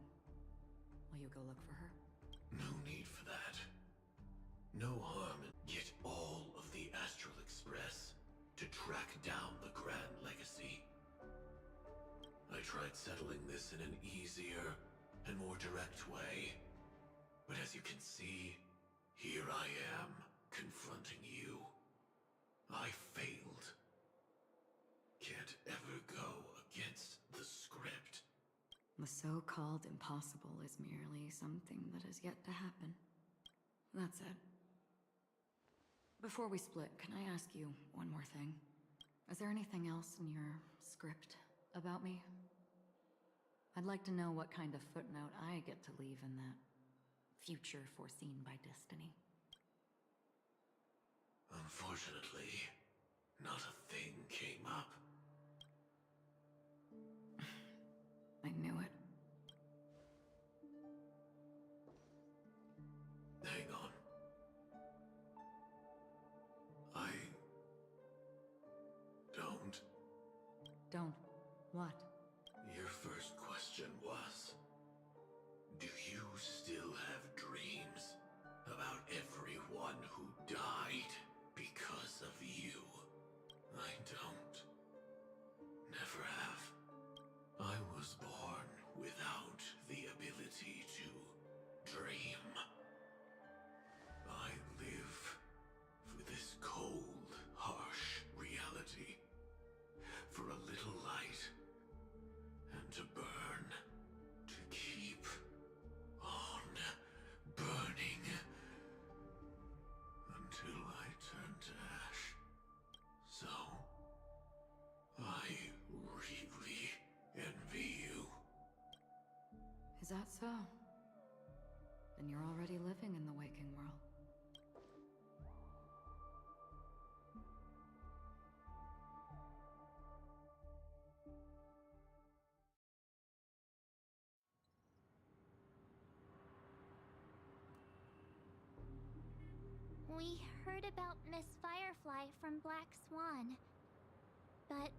Will you go look for her? No need for that. No harm in get all of the Astral Express to track down the Grand Legacy. I tried settling this in an easier and more direct way, but as you can see, here I am, confronting you. I failed. Can't ever go against the script. The so-called impossible is merely something that has yet to happen. That's it. Before we split, can I ask you one more thing? Is there anything else in your script about me? I'd like to know what kind of footnote I get to leave in that future foreseen by destiny. Unfortunately, not a thing came up. I knew it. Is that so? Then you're already living in the waking world. We heard about Miss Firefly from Black Swan, but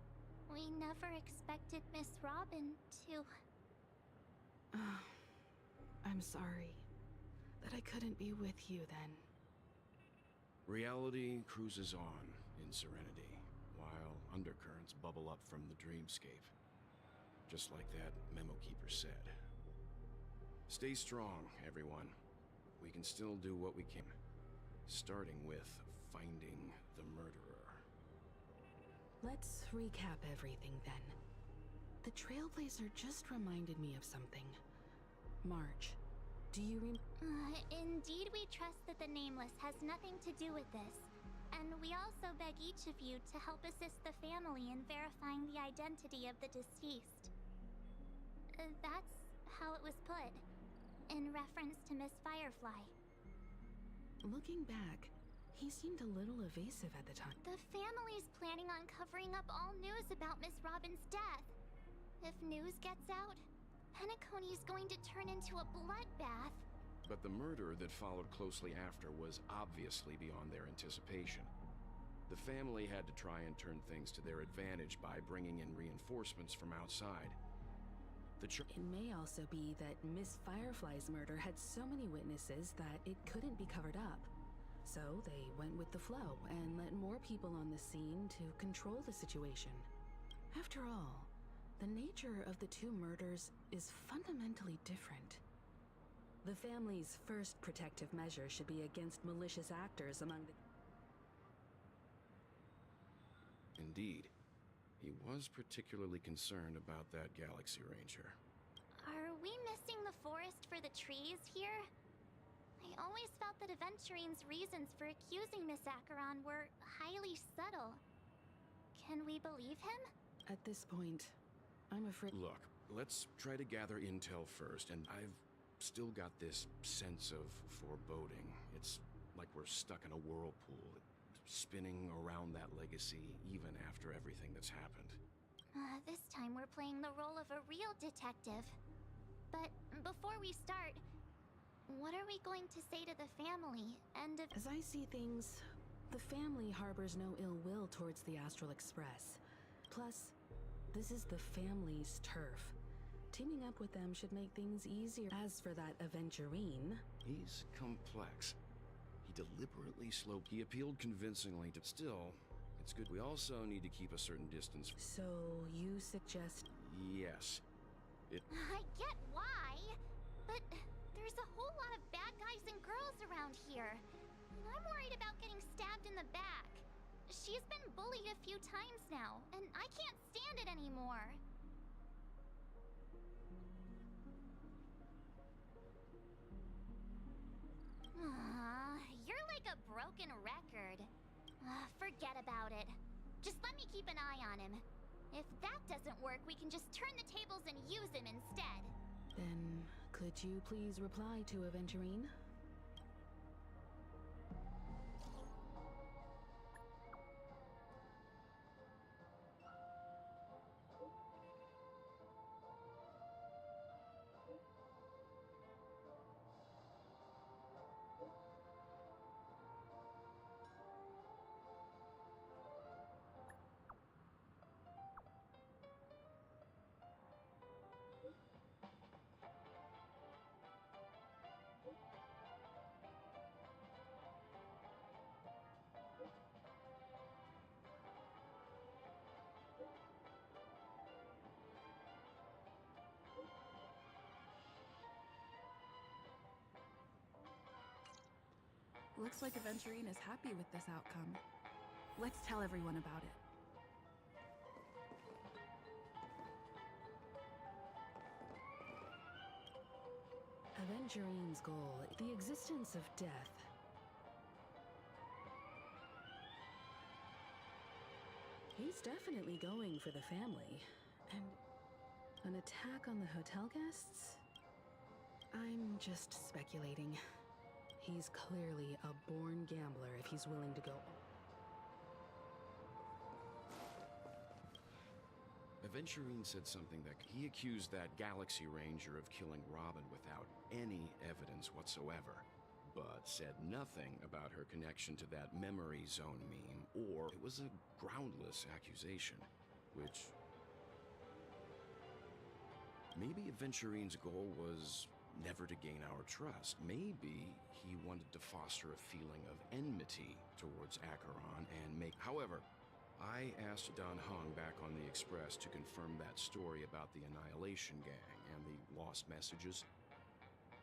we never expected Miss Robin to... I'm sorry that I couldn't be with you then. Reality cruises on in Serenity, while undercurrents bubble up from the dreamscape. Just like that Memo Keeper said. Stay strong, everyone. We can still do what we can. Starting with finding the murderer. Let's recap everything then. The Trailblazer just reminded me of something. March, do you Indeed, we trust that the Nameless has nothing to do with this. And we also beg each of you to help assist the family in verifying the identity of the deceased. That's how it was put, in reference to Miss Firefly. Looking back, he seemed a little evasive at the time. The family's planning on covering up all news about Miss Robin's death. If news gets out, Penacony is going to turn into a bloodbath. But the murder that followed closely after was obviously beyond their anticipation. The family had to try and turn things to their advantage by bringing in reinforcements from outside. It may also be that Miss Firefly's murder had so many witnesses that it couldn't be covered up. So they went with the flow and let more people on the scene to control the situation. After all, the nature of the two murders is fundamentally different. The family's first protective measure should be against malicious actors among the... Indeed. He was particularly concerned about that Galaxy Ranger. Are we missing the forest for the trees here? I always felt that Aventurine's reasons for accusing Miss Acheron were highly subtle. Can we believe him? At this point, I'm afraid... Look, let's try to gather intel first, and I've still got this sense of foreboding. It's like we're stuck in a whirlpool, spinning around that legacy even after everything that's happened. This time we're playing the role of a real detective. But before we start, what are we going to say to the family and if... As I see things, the family harbors no ill will towards the Astral Express. Plus, this is the family's turf. Teaming up with them should make things easier. As for that Aventurine... He's complex. He deliberately sloped. He appealed convincingly to... Still, it's good. We also need to keep a certain distance. So, you suggest... Yes. I get why, but there's a whole lot of bad guys and girls around here. And I'm worried about getting stabbed in the back. She's been bullied a few times now, and I can't stand it anymore. You're like a broken record. Forget about it. Just let me keep an eye on him. If that doesn't work, we can just turn the tables and use him instead. Then, could you please reply to Aventurine? Looks like Aventurine is happy with this outcome. Let's tell everyone about it. Aventurine's goal, the existence of death. He's definitely going for the family. And an attack on the hotel guests? I'm just speculating. He's clearly a born gambler if he's willing to go. Aventurine said something that he accused that Galaxy Ranger of killing Robin without any evidence whatsoever, but said nothing about her connection to that memory zone meme, or it was a groundless accusation, which... Maybe Aventurine's goal was never to gain our trust. Maybe he wanted to foster a feeling of enmity towards Acheron and make... However, I asked Don Hung back on the Express to confirm that story about the Annihilation Gang and the lost messages.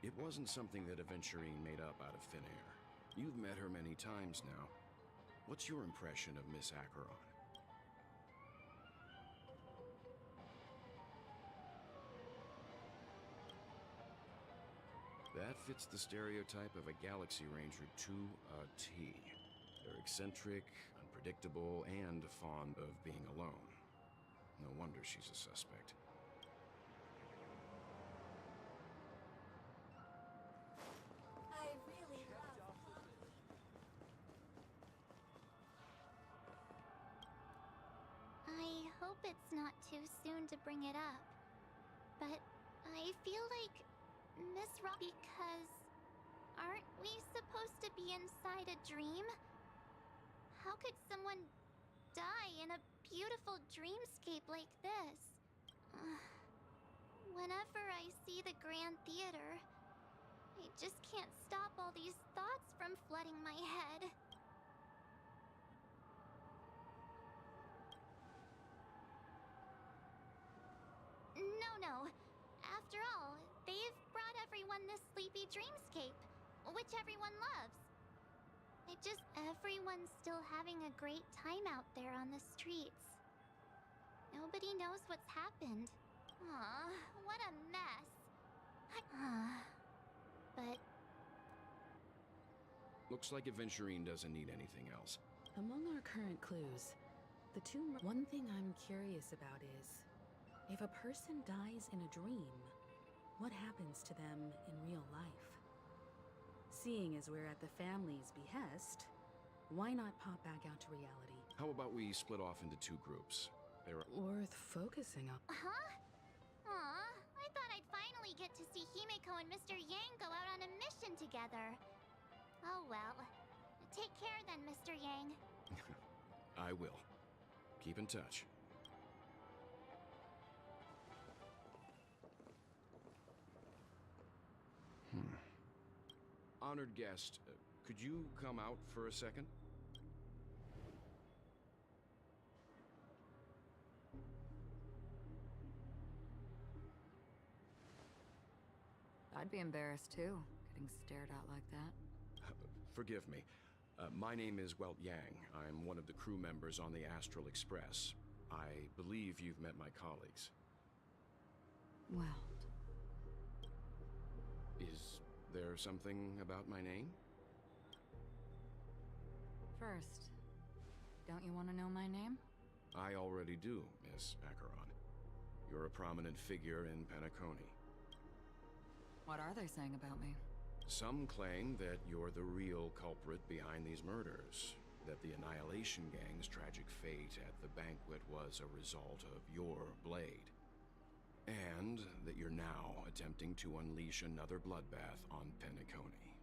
It wasn't something that Aventurine made up out of thin air. You've met her many times now. What's your impression of Miss Acheron? That fits the stereotype of a Galaxy Ranger to a T. They're eccentric, unpredictable, and fond of being alone. No wonder she's a suspect. I really love I hope it's not too soon to bring it up, but I feel like Miss Rock, because aren't we supposed to be inside a dream? How could someone die in a beautiful dreamscape like this? Whenever I see the Grand Theater, I just can't stop all these thoughts from flooding my head. No. After all, they've brought everyone this sleepy dreamscape, which everyone loves. Everyone's still having a great time out there on the streets. Nobody knows what's happened. Aw, what a mess. But... Looks like Aventurine doesn't need anything else. Among our current clues, one thing I'm curious about is, if a person dies in a dream, what happens to them in real life? Seeing as we're at the family's behest, why not pop back out to reality? How about we split off into two groups? Worth focusing on. Huh? Aw, I thought I'd finally get to see Himeko and Mr. Yang go out on a mission together. Oh well. Take care then, Mr. Yang. I will. Keep in touch. Honored guest, could you come out for a second? I'd be embarrassed too, getting stared at like that. Forgive me. My name is Welt Yang. I'm one of the crew members on the Astral Express. I believe you've met my colleagues. Well. Is there something about my name? First, don't you want to know my name? I already do, Miss Acheron. You're a prominent figure in Penacony. What are they saying about me? Some claim that you're the real culprit behind these murders, that the Annihilation Gang's tragic fate at the banquet was a result of your blade, and that you're now attempting to unleash another bloodbath on Penacony.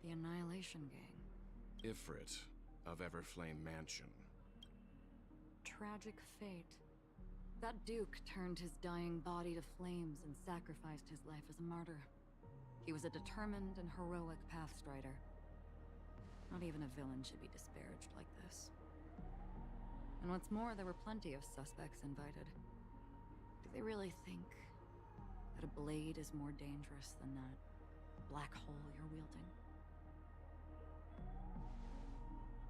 The Annihilation Gang? Ifrit of Everflame Mansion. Tragic fate. That Duke turned his dying body to flames and sacrificed his life as a martyr. He was a determined and heroic pathstrider. Not even a villain should be disparaged like this. And what's more, there were plenty of suspects invited. Do they really think that a blade is more dangerous than that black hole you're wielding?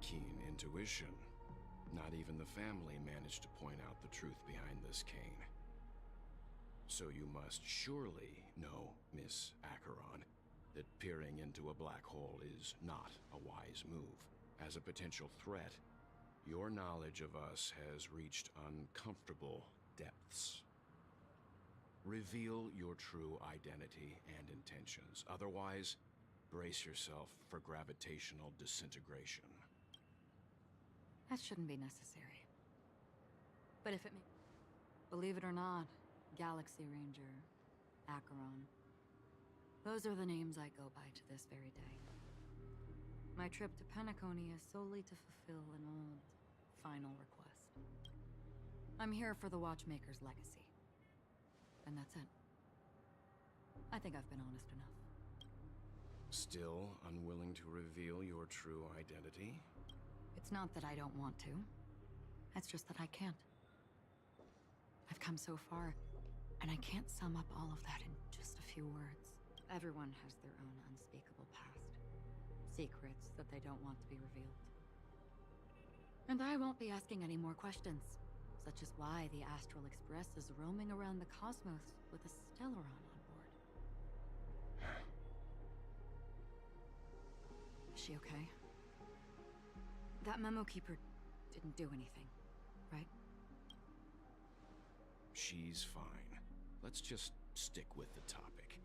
Keen intuition. Not even the family managed to point out the truth behind this cane. So you must surely know, Miss Acheron, that peering into a black hole is not a wise move. As a potential threat, your knowledge of us has reached uncomfortable depths. Reveal your true identity and intentions. Otherwise, brace yourself for gravitational disintegration. That shouldn't be necessary. But if it may... Believe it or not, Galaxy Ranger, Acheron. Those are the names I go by to this very day. My trip to Penacony is solely to fulfill an old, final request. I'm here for the Watchmaker's legacy. And that's it. I think I've been honest enough. Still unwilling to reveal your true identity? It's not that I don't want to. It's just that I can't. I've come so far, and I can't sum up all of that in just a few words. Everyone has their own unspeakable past. Secrets that they don't want to be revealed. And I won't be asking any more questions, such as why the Astral Express is roaming around the cosmos with a Stellaron on board. Is she okay? That memo keeper didn't do anything, right? She's fine. Let's just stick with the topic.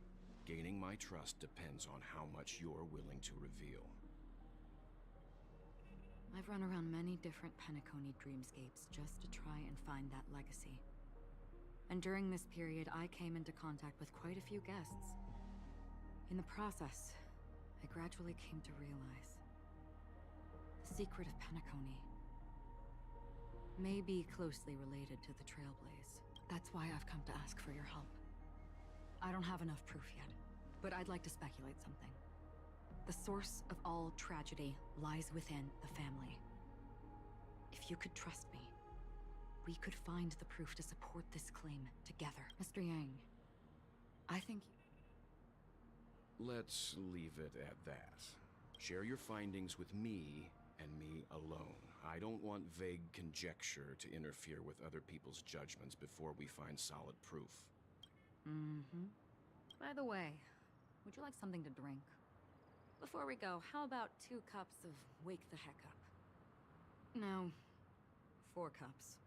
Gaining my trust depends on how much you're willing to reveal. I've run around many different Penacony dreamscapes just to try and find that legacy. And during this period, I came into contact with quite a few guests. In the process, I gradually came to realize the secret of Penacony may be closely related to the Trailblaze. That's why I've come to ask for your help. I don't have enough proof yet, but I'd like to speculate something. The source of all tragedy lies within the family. If you could trust me, we could find the proof to support this claim together. Mr. Yang, I think... Let's leave it at that. Share your findings with me and me alone. I don't want vague conjecture to interfere with other people's judgments before we find solid proof. Mm-hmm. By the way, would you like something to drink? Before we go, how about 2 cups of Wake the Heck Up? No, 4 cups.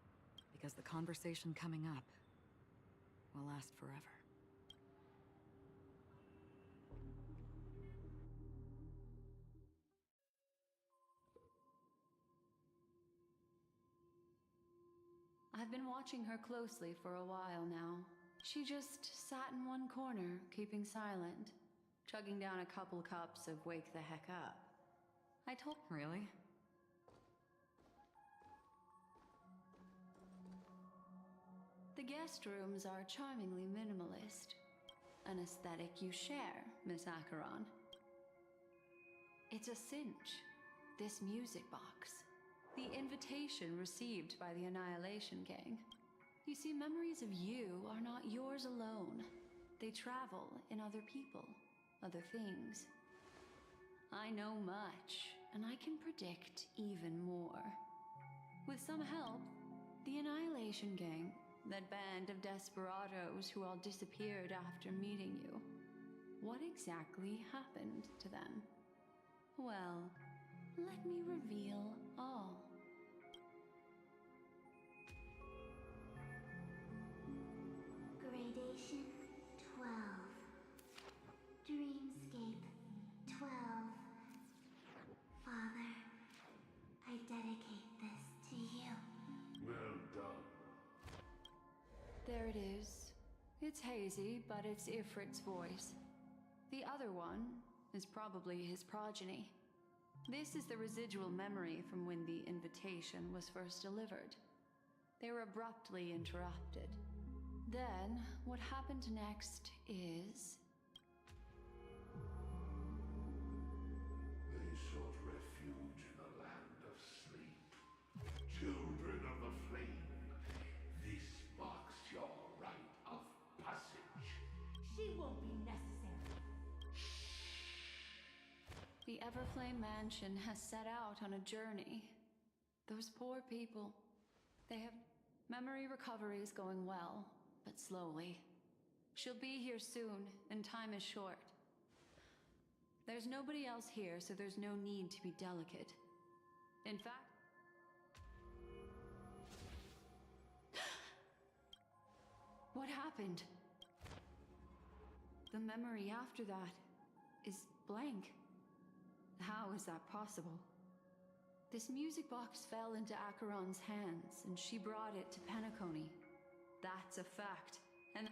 Because the conversation coming up will last forever. I've been watching her closely for a while now. She just sat in one corner, keeping silent, chugging down a couple cups of Wake the Heck Up. I told... Really? The guest rooms are charmingly minimalist. An aesthetic you share, Miss Acheron. It's a cinch. This music box. The invitation received by the Annihilation Gang. You see, memories of you are not yours alone. They travel in other people, other things. I know much, and I can predict even more. With some help, the Annihilation Gang, that band of desperados who all disappeared after meeting you. What exactly happened to them? Well, let me reveal all. Gradation 12. Dreamscape 12. Father, I dedicate this to you. Well done. There it is. It's hazy, but it's Ifrit's voice. The other one is probably his progeny. This is the residual memory from when the invitation was first delivered. They were abruptly interrupted. Then, what happened next is... They sought refuge in a land of sleep. Children of the flame, this marks your rite of passage. She won't be necessary. The Everflame Mansion has set out on a journey. Those poor people, they have... Memory recovery is going well, but slowly. She'll be here soon, and time is short. There's nobody else here, so there's no need to be delicate. In fact... What happened? The memory after that is blank. How is that possible? This music box fell into Acheron's hands, and she brought it to Penacony. That's a fact. And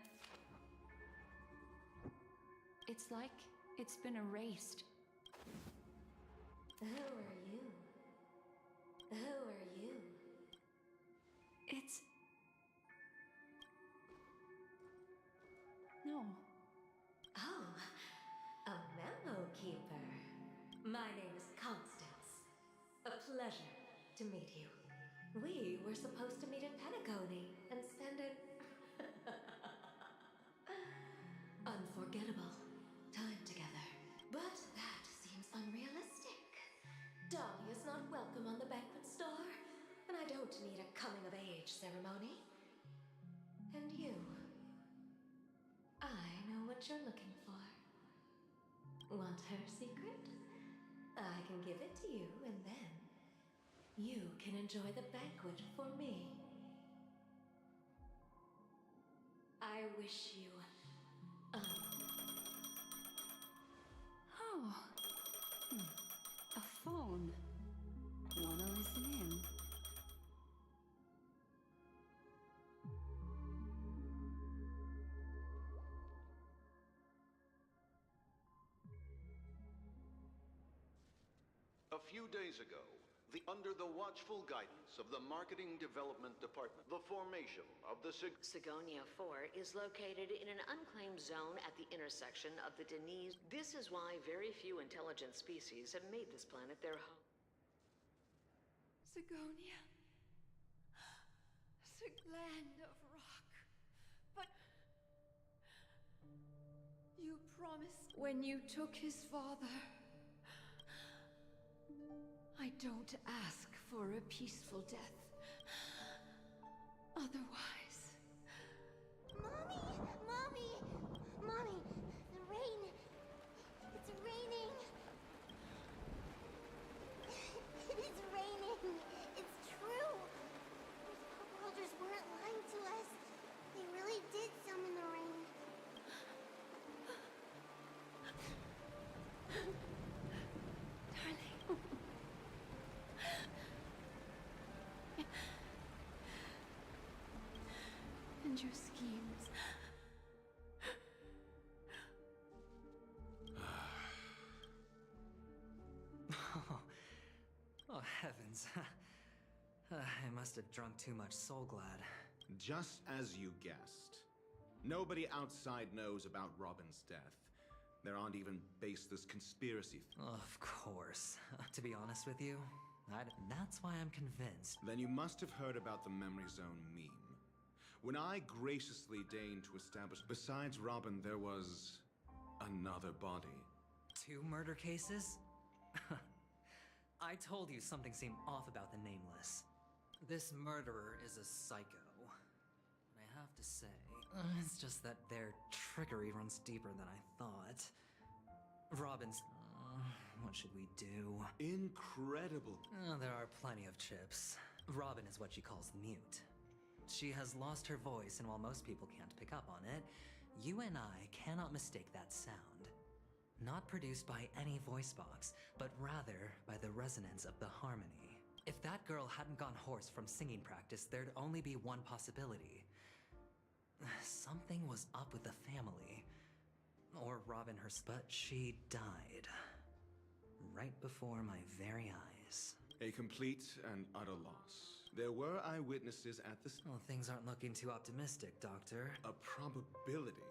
it's like it's been erased. Who are you? Who are you? It's... No. Oh, a memo keeper. My name is Constance. A pleasure to meet you. We were supposed to meet in Penacony and spend an unforgettable time together. But that seems unrealistic. Dolly is not welcome on the banquet star, and I don't need a coming-of-age ceremony. And you... I know what you're looking for. Want her secret? I can give it to you, and then you can enjoy the banquet for me. I wish you... Oh. A phone. Wanna listen in? A few days ago, under the watchful guidance of the Marketing Development Department, the formation of the Sigonia 4 is located in an unclaimed zone at the intersection of the Denise. This is why very few intelligent species have made this planet their home. Sigonia. Land of rock. But... you promised when you took his father... I don't ask for a peaceful death. Otherwise... Mommy! Mommy! Mommy! The rain! It's raining! It's raining! It's true! Those worlders weren't lying to us. They really did summon the rain. And your schemes. Oh, heavens. I must have drunk too much Soul Glad. Just as you guessed. Nobody outside knows about Robin's death. There aren't even baseless conspiracy. Of course. To be honest with you, that's why I'm convinced. Then you must have heard about the Memory Zone meme. When I graciously deigned to establish, besides Robin, there was another body. 2 murder cases? I told you something seemed off about the Nameless. This murderer is a psycho. I have to say, it's just that their trickery runs deeper than I thought. Robin's... what should we do? Incredible. There are plenty of chips. Robin is what she calls mute. She has lost her voice, and while most people can't pick up on it, you and I cannot mistake that sound. Not produced by any voice box, but rather by the resonance of the harmony. If that girl hadn't gone hoarse from singing practice, there'd only be one possibility. Something was up with the family. Or Robin herself. But she died. Right before my very eyes. A complete and utter loss. There were eyewitnesses at the... Well, things aren't looking too optimistic, Doctor. A probability.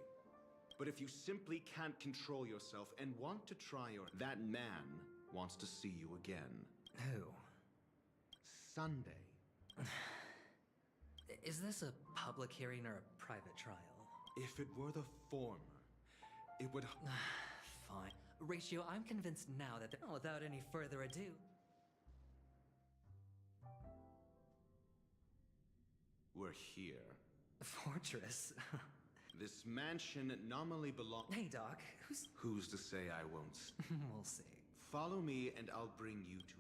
But if you simply can't control yourself and want to try that man wants to see you again. Who? Sunday. Is this a public hearing or a private trial? If it were the former, it would... Fine. Ratio, I'm convinced now that without any further ado... We're here. Fortress? This mansion nominally belongs... Hey, Doc, Who's to say I won't? We'll see. Follow me and I'll bring you to it.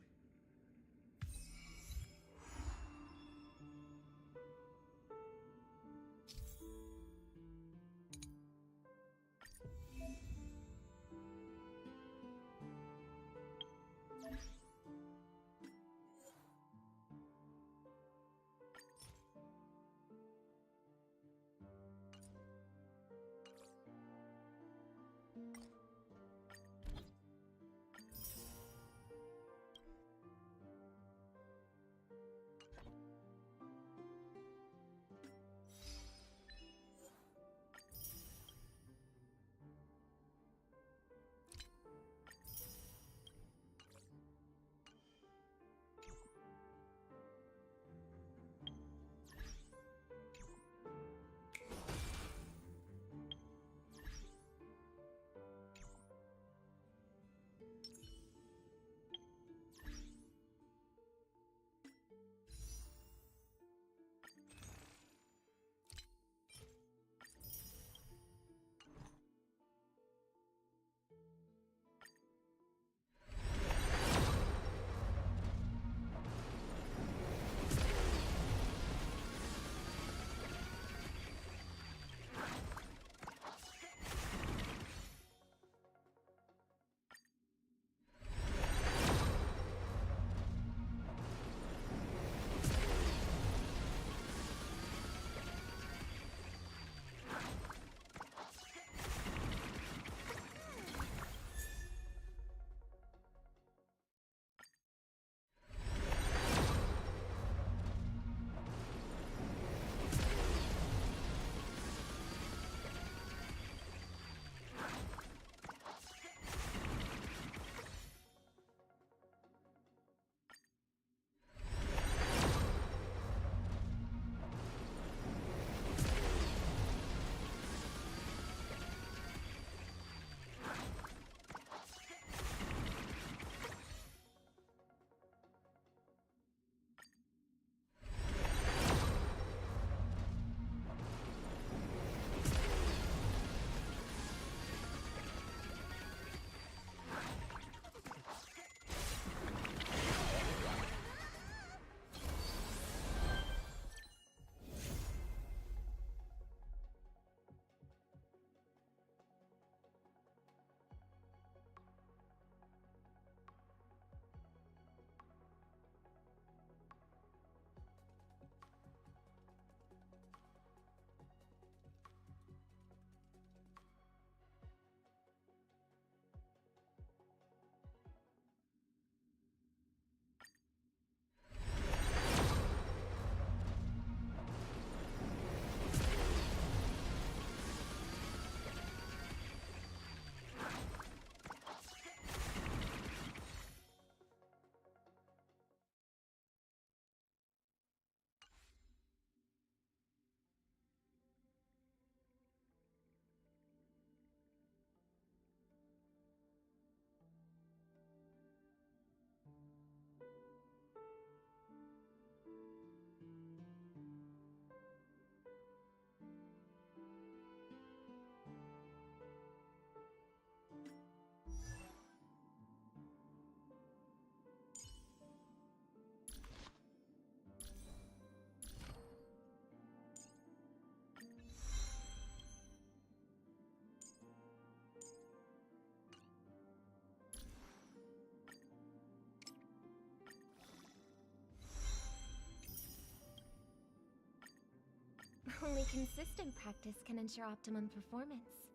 consistent practice can ensure optimum performance.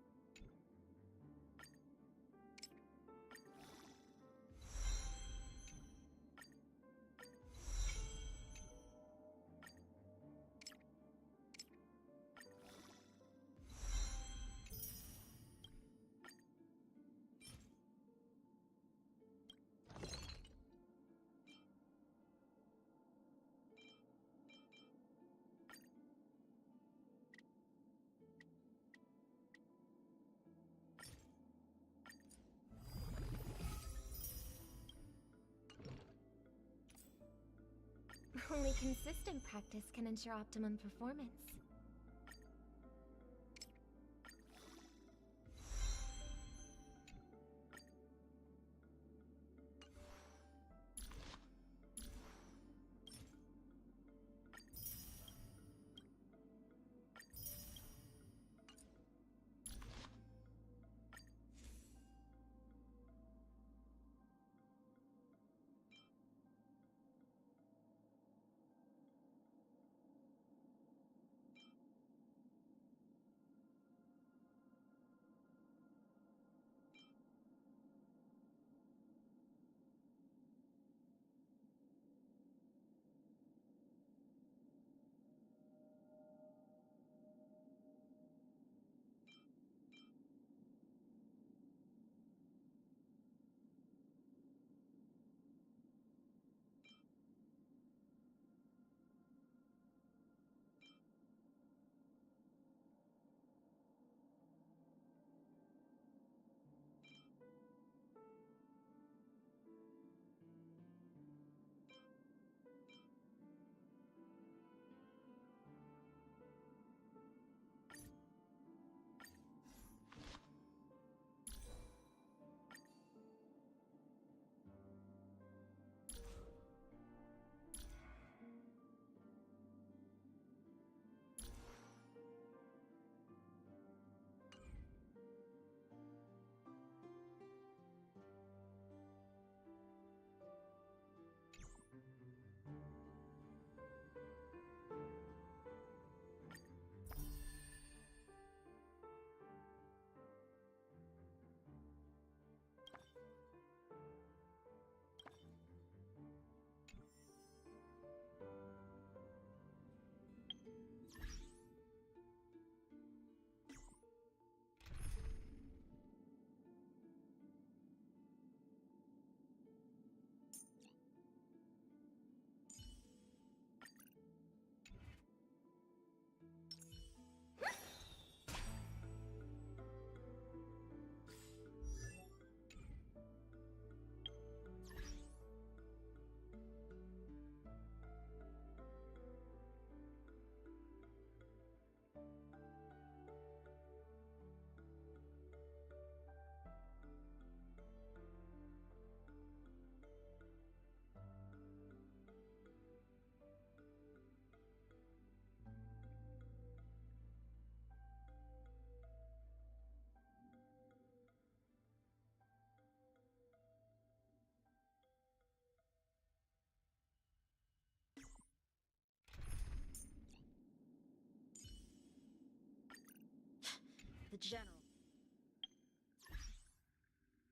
Only consistent practice can ensure optimum performance. The general.